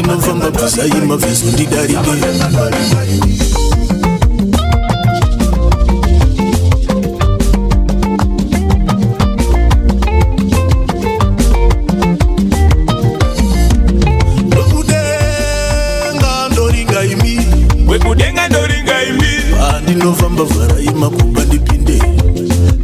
Ndinofamba kusaima vezo ndidarike wekudenga ndoringa imi ndinofamba vharaima kuba ndipinde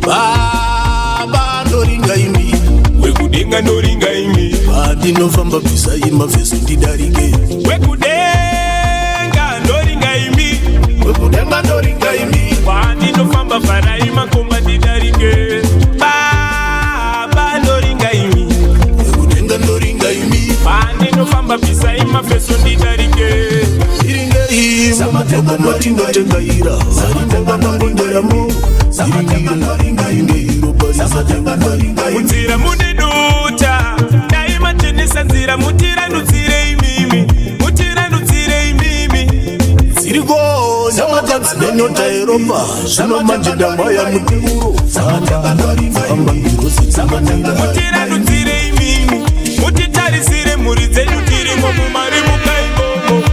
baba ndoringa imi wekudenga ndoringa imi ndinofamba bvisaima vhezo ndidarike wekudenga ndoringa imi wekudenga ndoringa imi ndinofamba vharaima komba ndidarike baba ndoringa imi wekudenga ndoringa imi ndinofamba bvisaima vhezo ndidarike matinotengaira varindanganangonderamo munzira mundiduta daimatenesa nzira mutirandudzire imimi dziriko nyamadzi nenyota yeropa zvino manje ndamwaya muteuro amba ngirozi mutirandudzire imimi mutitarisire mhuri dzenyu tirimo mumari mukaingomo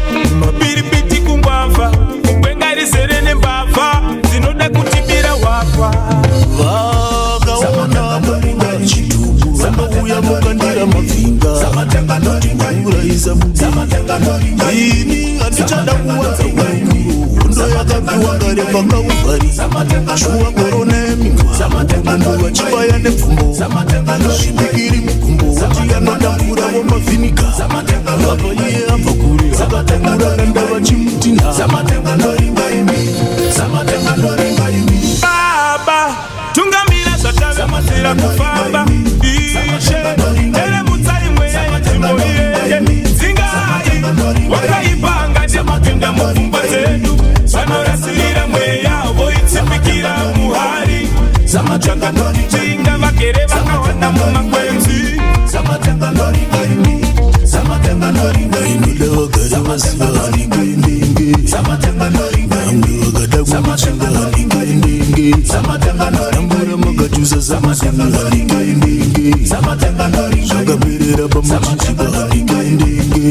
mabiribiti kungwavha kungwengarizere nembavha dzinoda kutibira wapwa vakaona muringa chitubu vanouya mukandira mabvinga uraisa ini handichada kuwadza waikuru ndo yakapiwa ngare pakauvari shuwa korona yemingwa andu vachibaya nepfumbo zvibikiri mugumbo uti anodamburavo mavhinika apa iye abva kure akatangura kanda vachimutina baba tungamira zvatavemazira kufamba ishe teremutsai mweya yenzvimbo iyeye dzingai wakaipanga nemapinda mupfungwa dzedu vanorasirira mweya voitsipikira muhari chinga vagere vakawanda mumakwenzi inoda vagare vasiva haningendenge vamwe vakada kumuchinga haningendenge dambura makatusa samasana haningendenge zvakaperera pamuchichiva haningendenge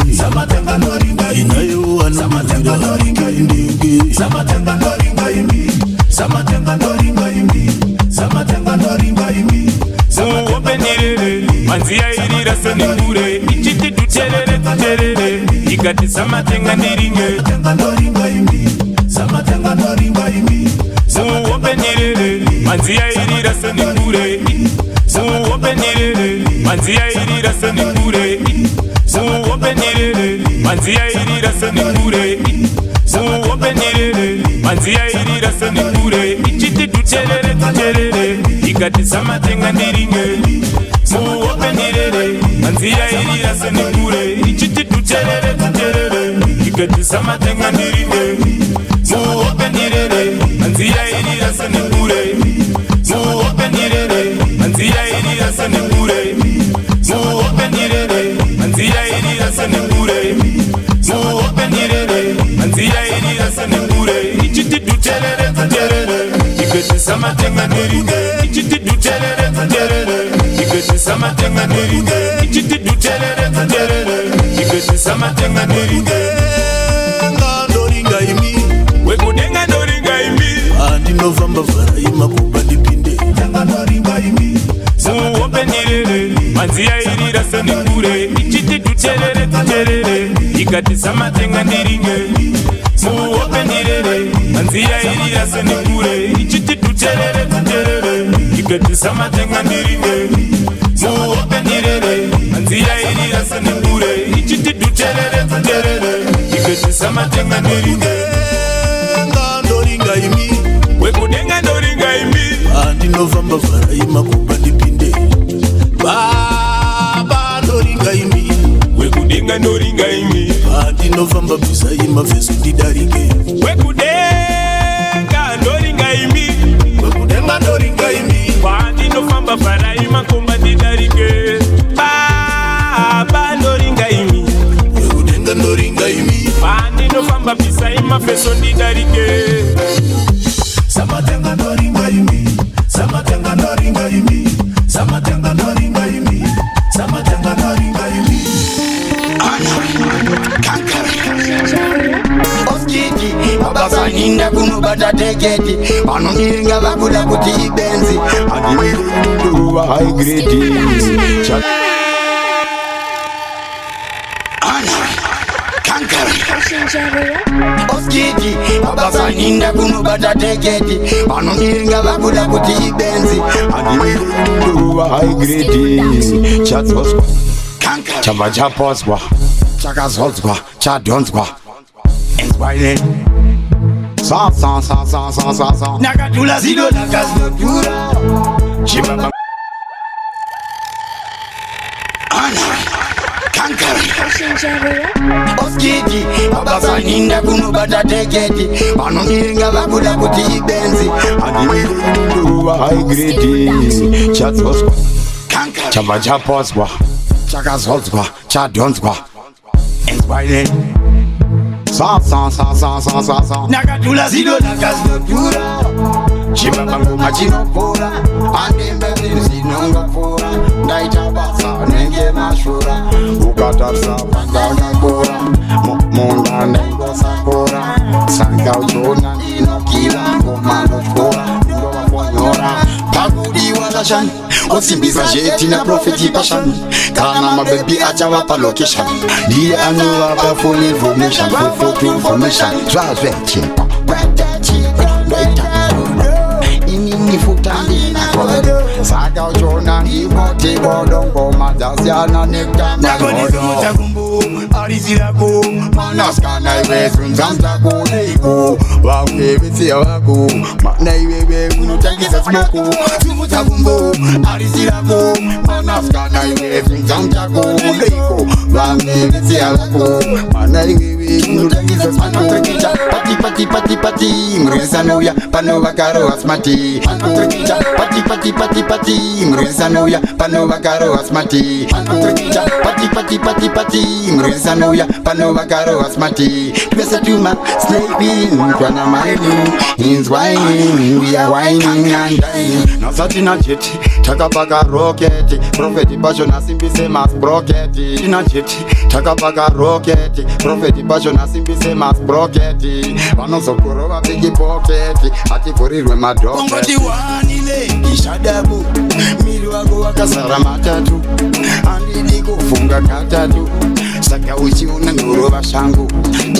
inayo vanomuvira haningendenge muopenirere manziyairira senengure ichiti dhuterere dhuterere ikati samatenga ndiringe muopenirere manziyairira senengure muopenirere manziyairira senengure muopenirere manziyairira senengure muopenirere manziyairira senengure ichiti dhuterere dhuterere ikati samatenga ndiringe muopenirere manziyairira senengure ichiti dhuterere dhuterere ikati samatenga ndiringe muopenirere manziyairira senengure muopenirere manziyairira senengure muopenirere manziyairira senengure muopenirere manziyairira senengure ichiti dhuterere dhuterere ikati samatenga ndiringe ichiti dhuterere dhuterere ikati samatenga ndiringe ichiti dhuterere dhuterere iketisa matenga ndiringe ndoringa imi wekudenga ndoringa imi andinovamba vhara imakuba ndipinde tanga ndoringa imi muopendirere manzi yairira senekure ichiti tuterere tuterere ikatisa matenga ndiringe muopendirere manzi yairira senekure ichiti tuterere tuterere ikatisa matenga ndiringe muopendirere manzi yairira senekure ichiti tuterere tuterere ikatisa matenga ndiringe ndoringa imi wekudenga ndoringa imi andinovamba vhara imakuba ndipinde baba ndoringa imi wekudenga ndoringa imi andinovamba bvisa imavheso ndidarike wekudenga ndoringa imi wekudenga ndoringa imi pandinofamba vhara imakomba ndidarike baba ndoringa imi wekudenga ndoringa imi pandinofamba bvisa imavheso ndidarike samatenga ndoringa imi samatenga ndoringa imi samatenga ndoringa imi samatenga ndoringa imi oskiti abasaninda kunobata teketi vanondiringa vakuda kuti ibenzi andimirinduva high grade oskiti abasaninda kunobata teketi vanondiringa vakuda kuti ibenzi andimirinduva high grade chatsoswa chamba chaposwa chakazodzwa chadhonzwa nakadhula zido nakazodhura chimama oskiti abasaninda kunobata teketi vanondiringa vakuda kuti ibenzi andimirinduva high grade chatsoswa chamba chaposwa chakazodzwa chadhonzwa nakadhula zido nakazodhura chimamangoma chinopora andembeziri zinongopora ndaita basa nenge mashura ukatarisa pandakakora munda ndaingosakora saka uchiona ndinokila ngoma ndotyora ndovafonyora pakudiwa zashani osimbisa zveti naprofeti pashani kana mabebi achavapa location ndiye anovapa full information for information zvazvechipa inini futandinakodo saka uchiona ndimotivodongoma dzasiyana nekutanagodo arizirako manaskana ivezunzamzakodeiko vamwe vetsiya vako mana iveve unotangisa simoko sumutsakumbo arizirako manaskana ivezunzamzakodeiko vamwe vetsiya vako mana iveve unotangisa simoko pati murwisanoya pano vakaro asmati pati murwisanoya pano vakaro asmati pati murwisanoya pano vakaro asmati twesatuma slaving kwana maini inzwaini we are whining and dining nasatina jeti takapaka roketi profeti pacho nasimbise mas broketi tina jeti takapaka roketi profeti pacho nasimbise mas broketi vanozokurova bigi poketi ativurirwe madhoketi wanile ishadabu miri wako wakazara matatu andidi kufunga katatu saka uchiona ndorova shangu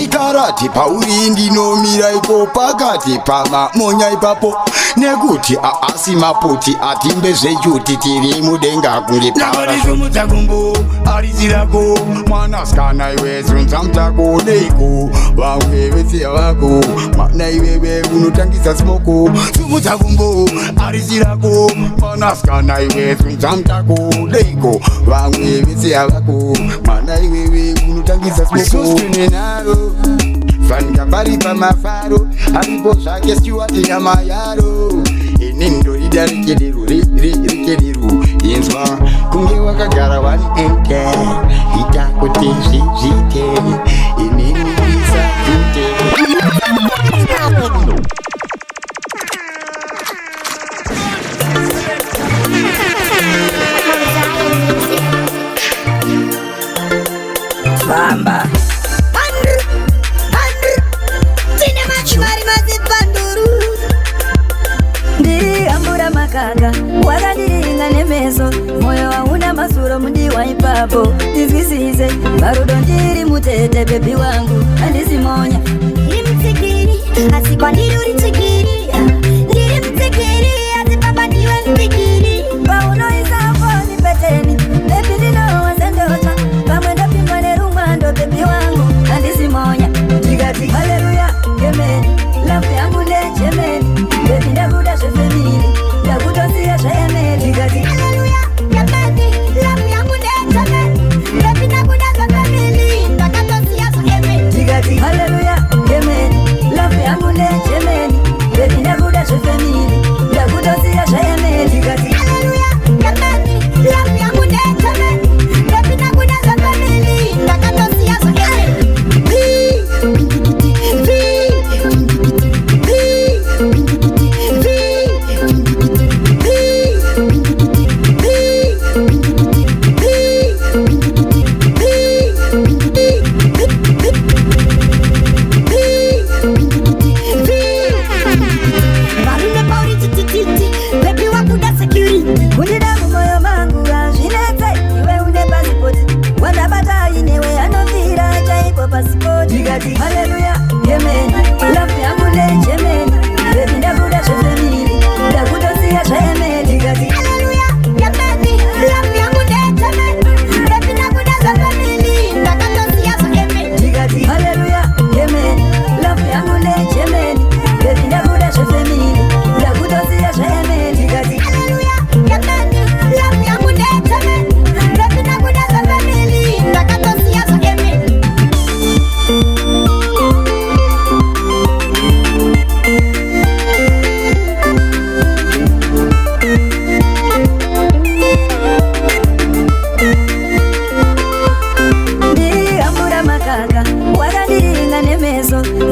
ikarati pauri ndinomira ipo pakati pamamonya ipapo nekuti aasi mapoti atimbe zvechuti tiri mudenga kunge parazvomutsakumbo arizirako mwanaskana iwe zunzamutako neiko vamwe vetsiya vako mana iveve unotangisa simoko zumutsakumbo arizirako mwanaskana iwe zunzamutako neiko vamwe vetsiya vako mana iveve unotangisa simoko nenaro fanika pari pamafaro aripo zvake stiwati nyama yaro inendo rida rekedero inzwa kunge wakagara wani ente ita kuti zviite inenisa ute Bamba. Ambura makaka wakadiringa nemeso moyo hauna masuro mundi waipapo ndizwisize marudo ndiri mutete bebi wangu andisimonya ndiri mtsikiri asikwa ndiri uri tsikiri ndiri mtsikiri asipapa ndiwe mtsikiri paunoisafo nipeteni bebi ndinowazendocha pamwe ndopimwa nerumwando bebi wangu andisimonya ndikati haleluya gemeni lafu yangu ndechemeni bebi ndakuda zvefemili ndakutosiya zvayemeli ndikati haleluya gemeni lafu yangu ndechemeni bebi ndakuda zvefemili ndakatosiya zvayemeli ndikati haleluya gemeni lafu yangu ndechemeni bebi ndakuda zvefemili ndakutosiya zvayemeli ndikati haleluya gemeni lafu yangu ndechemeni bebi ndakuda zvefemili ndakatosiya zvayemeli. Hallelujah, amen. Love yangu ndechemeni, bebi ndakuda zvefemili, ndakutosiya zvayemeli ndikati hallelujah, amen. Love yangu ndechemeni, bebi ndakuda zvefemili, ndakatosiya zvayemeli ndikati hallelujah, amen. Love yangu ndechemeni, bebi ndakuda zvefemili, ndakutosiya zvayemeli ndikati hallelujah, amen. Love yangu ndechemeni, bebi ndakuda zvefemili, ndakatosiya zvayemeli.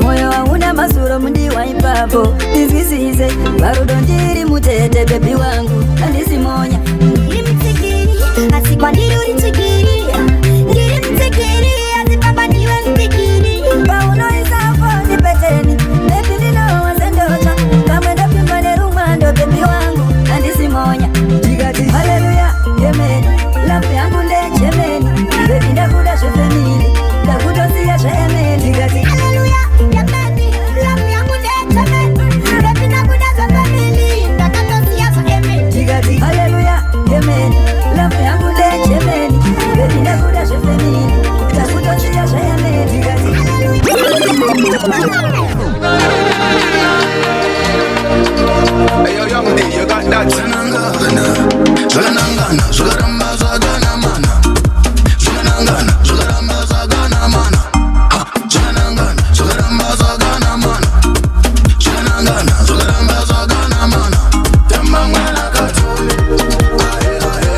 moyo hauna masuro mundi waipapo ndizwisize marudo ndiri mutete bebi wangu andisimonya ndiri mtsikiri asikwa ndiri uri tsikiri ndiri mtsikiri asipapa ndiwe mtsikiri paunoisafo ndipeteni bebi ndinowazendocha kamwe ndopimwa nerumwando bebi wangu andisimonya ndikati haleluya amen. Lafu yangu ndechemeni bebi ndakuda zvefemili ndakutosiya zvayemeli ndikati haleluya amen. Lafu yangu ndechemeni bebi ndakuda zvefemili ndakatosiya zvayemeli ndikati haleluya amen. Lafu yangu ndechemeni bebi ndakuda zvefemili ndakutosiya zvayemeli ndikati Hey yo, young D, you got that Zvanangana, zvakaramba zvagana mana Zvanangana, zvakaramba zvagana mana Zvanangana, zvakaramba zvagana mana Zvanangana, zvakaramba zvagana mana Tamba mwana katole Ae ae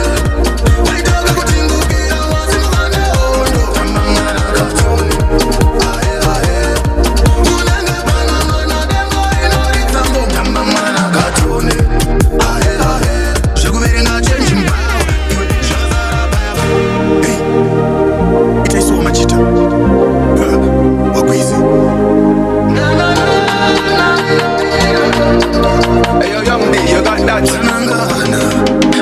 Waitoka kutingukira wasi mwana hondo Tamba mwana katole Ae ae Unenge pana mana dengo inoritambo Tamba mwana katole Ae ae Zvekuverenga change mbao Iwe zvakazara baba Hey Itaisiwa machita Wagwizi Hey yo young D, you got that Zvanangana,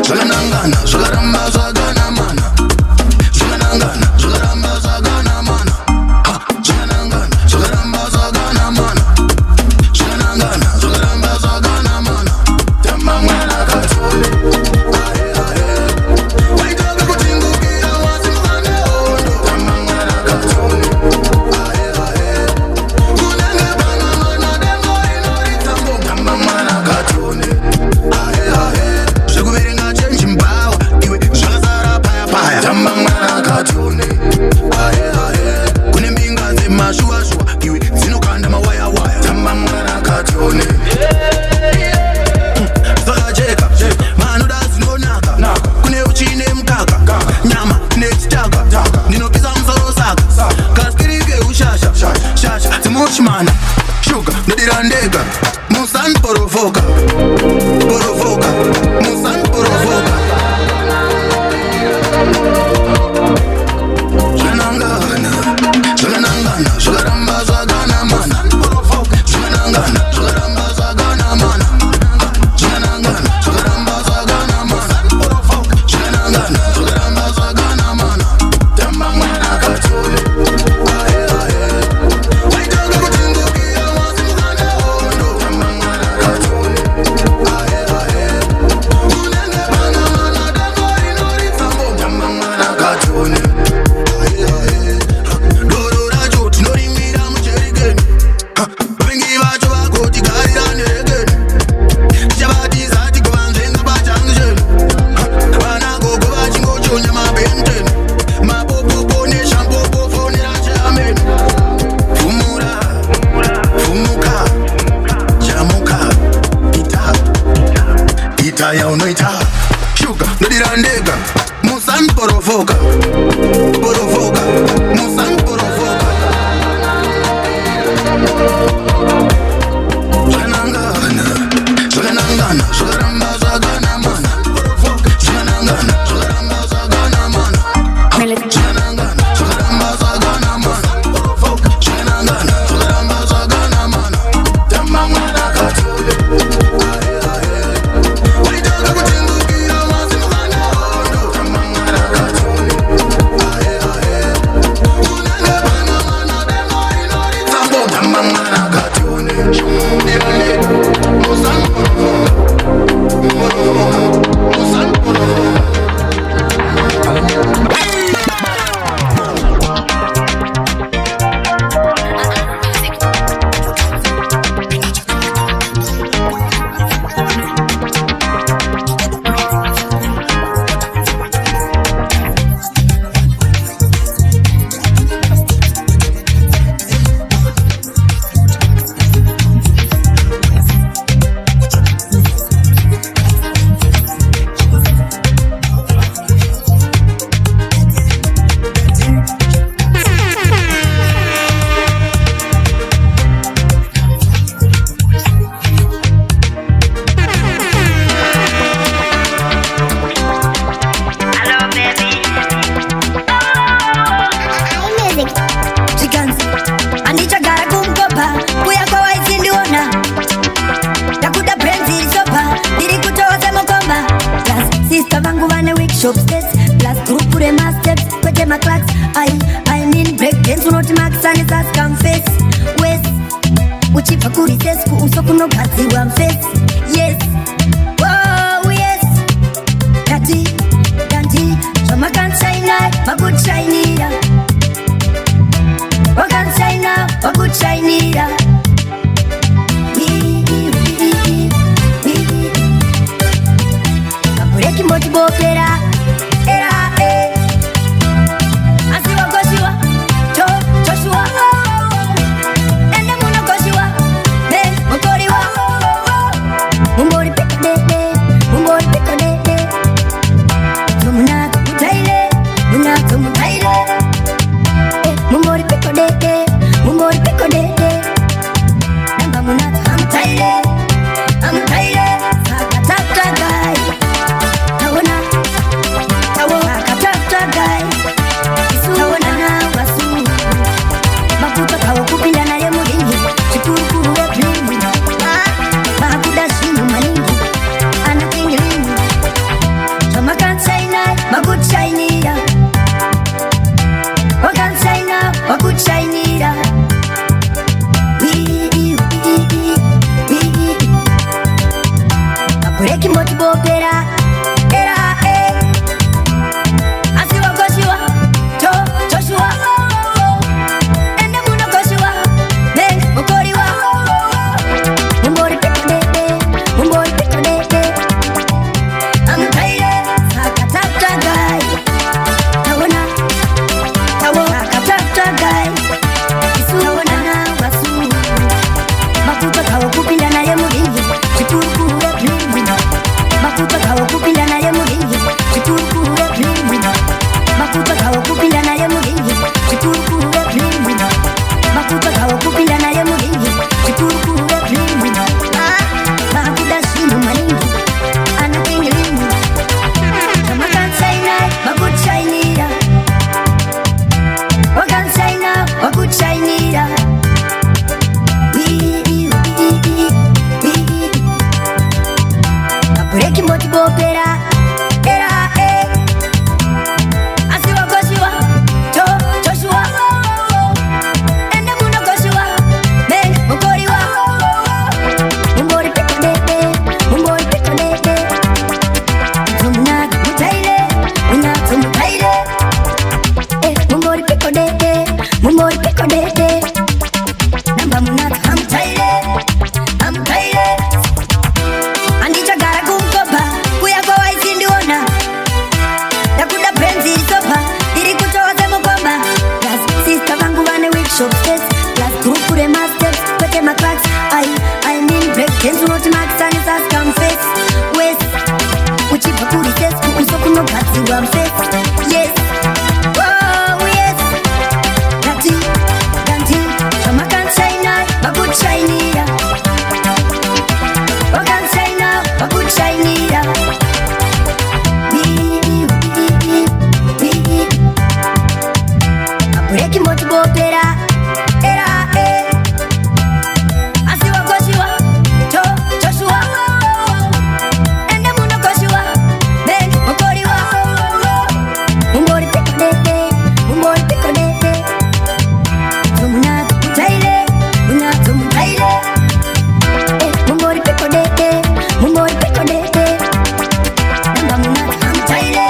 zvakanangana, zvakaramba zvagana mana Zvanangana, zvakaramba zvagana mana Zvanangana, zvakaramba zvagana mana Zvanangana, zvakaramba zvagana mana Tamba mwana katole Ae ae Waitoka kutingukira wasi mwana hondo Tamba mwana katole Ae ae Unenge pana mana dengo inoritambo Tamba mwana katole Ae ae Zvekuverenga change mbao Iwe zvakazara paya paya Tamba mwana katole Ae ae Kune mbinga dzemashuwa-shuwa Iwe dzinokanda mawaya-waya Tamba mwana katole Zvakajeka Manoda zinonaka Kune uchine mukaka Nyama nechitaka Ndinopisa musoro saka Kaskirike ushasha Shasha dzimuchimana Shuga ndodira ndega Musan porovoka Porovoka Musan porovoka Zvanangana kuno kazi wa mfesi. Yes, oh yes. Natty, Dandy, Choma can shine now, a good shiny. What can shine now, a good shiny. Kapureki motibo pera, era Asiwa goshiwa, Joshua. Ende muno goshiwa, mokoriwa. Mumbori piko dede. Muna tumutaile. Mumbori piko dede. Namba muna tumutaile. Sakataka guy. Sakataka guy. Tawona na wasu. Makuta kawo kupinda na ye mulingi. Chikuru ya plingi. Makuda shinu malingi. Anatingilingi. Choma can say now, a good shiny. What can say now, a good shiny. Kapureki motibo pera, era Asiwa goshiwa, Joshua. Ende muno goshiwa, mokoriwa. Mumbori piko dede. Amutaile, sakataka guy. Sakataka guy. Tawona na wasu. Makuta kawo kupinda na ye mulingi. Chikuru ya plingi. Makuta kawo kupinda na ye mulingi. Chikuru ya plingi. Makuta kawo kupinda na ye mulingi. Chikuru ya plingi. Makuta kawo kupinda na ye mulingi. Chikuru ya plingi. Makuda shinu malingi. Anatingilingi. Choma can say now, a good shiny. What can say now, a good shiny. Kapureki motibo pera, era Asiwa goshiwa, Joshua. Ende muno goshiwa, mokoriwa. Mumbori piko dede. Muna tumutaile. Mumbori piko dede. Namba muna tumutaile. Anita gara kumkopa, kuya kwa waisi ndiona. Takuda penzi sopa, diri kutoa semo kwamba. Plus sister vangu vane workshop steps. Plus kurukure masters, kwete makraks. I mean break dance unoti maksani sas confess. West, uchipa kuri ses, kuusoku no kazi wa mfes. Yes, oh yes. Natty, Dandy, Choma can shine now, a good shiny. What can say now, a good shiny. Kapureki motibo pera, era Asiwa goshiwa, Joshua. Ende muno goshiwa, mokoriwa. Mumbori piko dede. Muna tumutaile. Mumbori piko dede. Namba muna amutaile.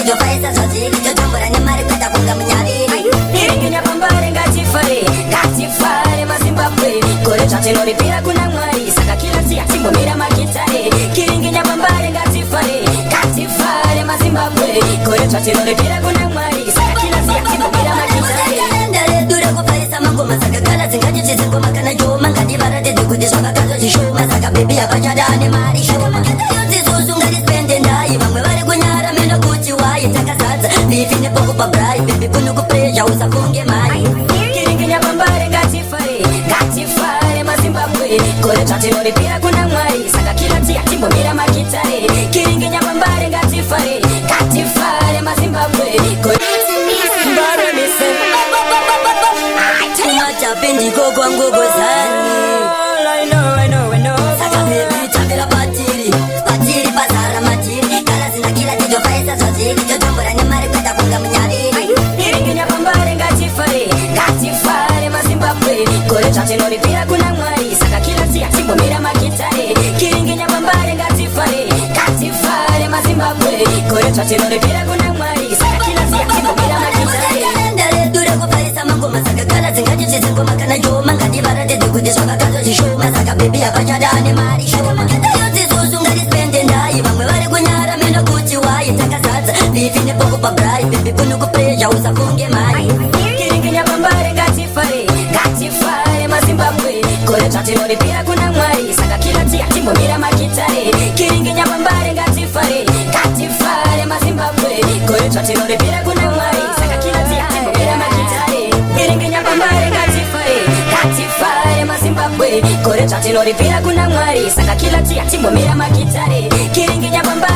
tijofaisa zvazviri totombora nemari kweta kunga munyaviri Kiringinya pambare ngatifare mazimbabwe gore zvatinoripiwa kuna Mwari saka kila tia timbomira magitare Kiringinya pambare ngatifare mazimbabwe gore zvatinoripiwa kuna Mwari saka kila tia timbomira magitare ndare dure kufarisa mangoma saka Calaz ngachichizingoma kana joma ngadivaratidze kuti zvavakazo zvishoma saka bebi yapachada ane mari shoma yonzizuzu ngadispende ndai vamwe vari kunyara meno kuti wai takazadza bifi nepoko pabrai bebi kuno kuprezha usafunge mai Kiringinya pambare ngatifare mazimbabwe gore zvatinoripiwa kuna Mwari saka kila tia timbomira magitare Kiringinya pambare ngatifare mazimbabwe gore Chapindiko kwa ngugo zani I know saka bebi tambira patiri pasara matiri Calaz na kila tijofaisa zvazviri totombora nemari kweta kunga munyaviri Kiringinya pambare ngatifare mazimbabwe gore zvatinoripiwa kuna Mwari saka kila tia timbomira magitare Kiringinya pambare ngatifare mazimbabwe gore zvatinoripiwa kuna Mwari saka kila tia timbomira magitare ndare dure kufarisa mangoma saka Calaz ngachichizingoma kana joma ngadivaratidze kuti zvavakazo zvishoma saka bebi yapachada ane mari shoma yonzizuzu ngadispende ndai vamwe vari kunyara meno kuti wai takazadza bifi nepoko pabrai bebi kuno kuprezha usafunge mai Kiringinya pambare ngatifare mazimbabwe gore zvatinoripiwa kuna Mwari saka kila tia timbomira magitare Kiringinya pambare ngatifare mazimbabwe gore zvatinoripiwa kuna Mwari saka kila tia timbomira magitare Kiringinya pambare ngatifare mazimbabwe gore zvatinoripiwa kuna Mwari saka kila tia timbomira magitare Kiringinya pambare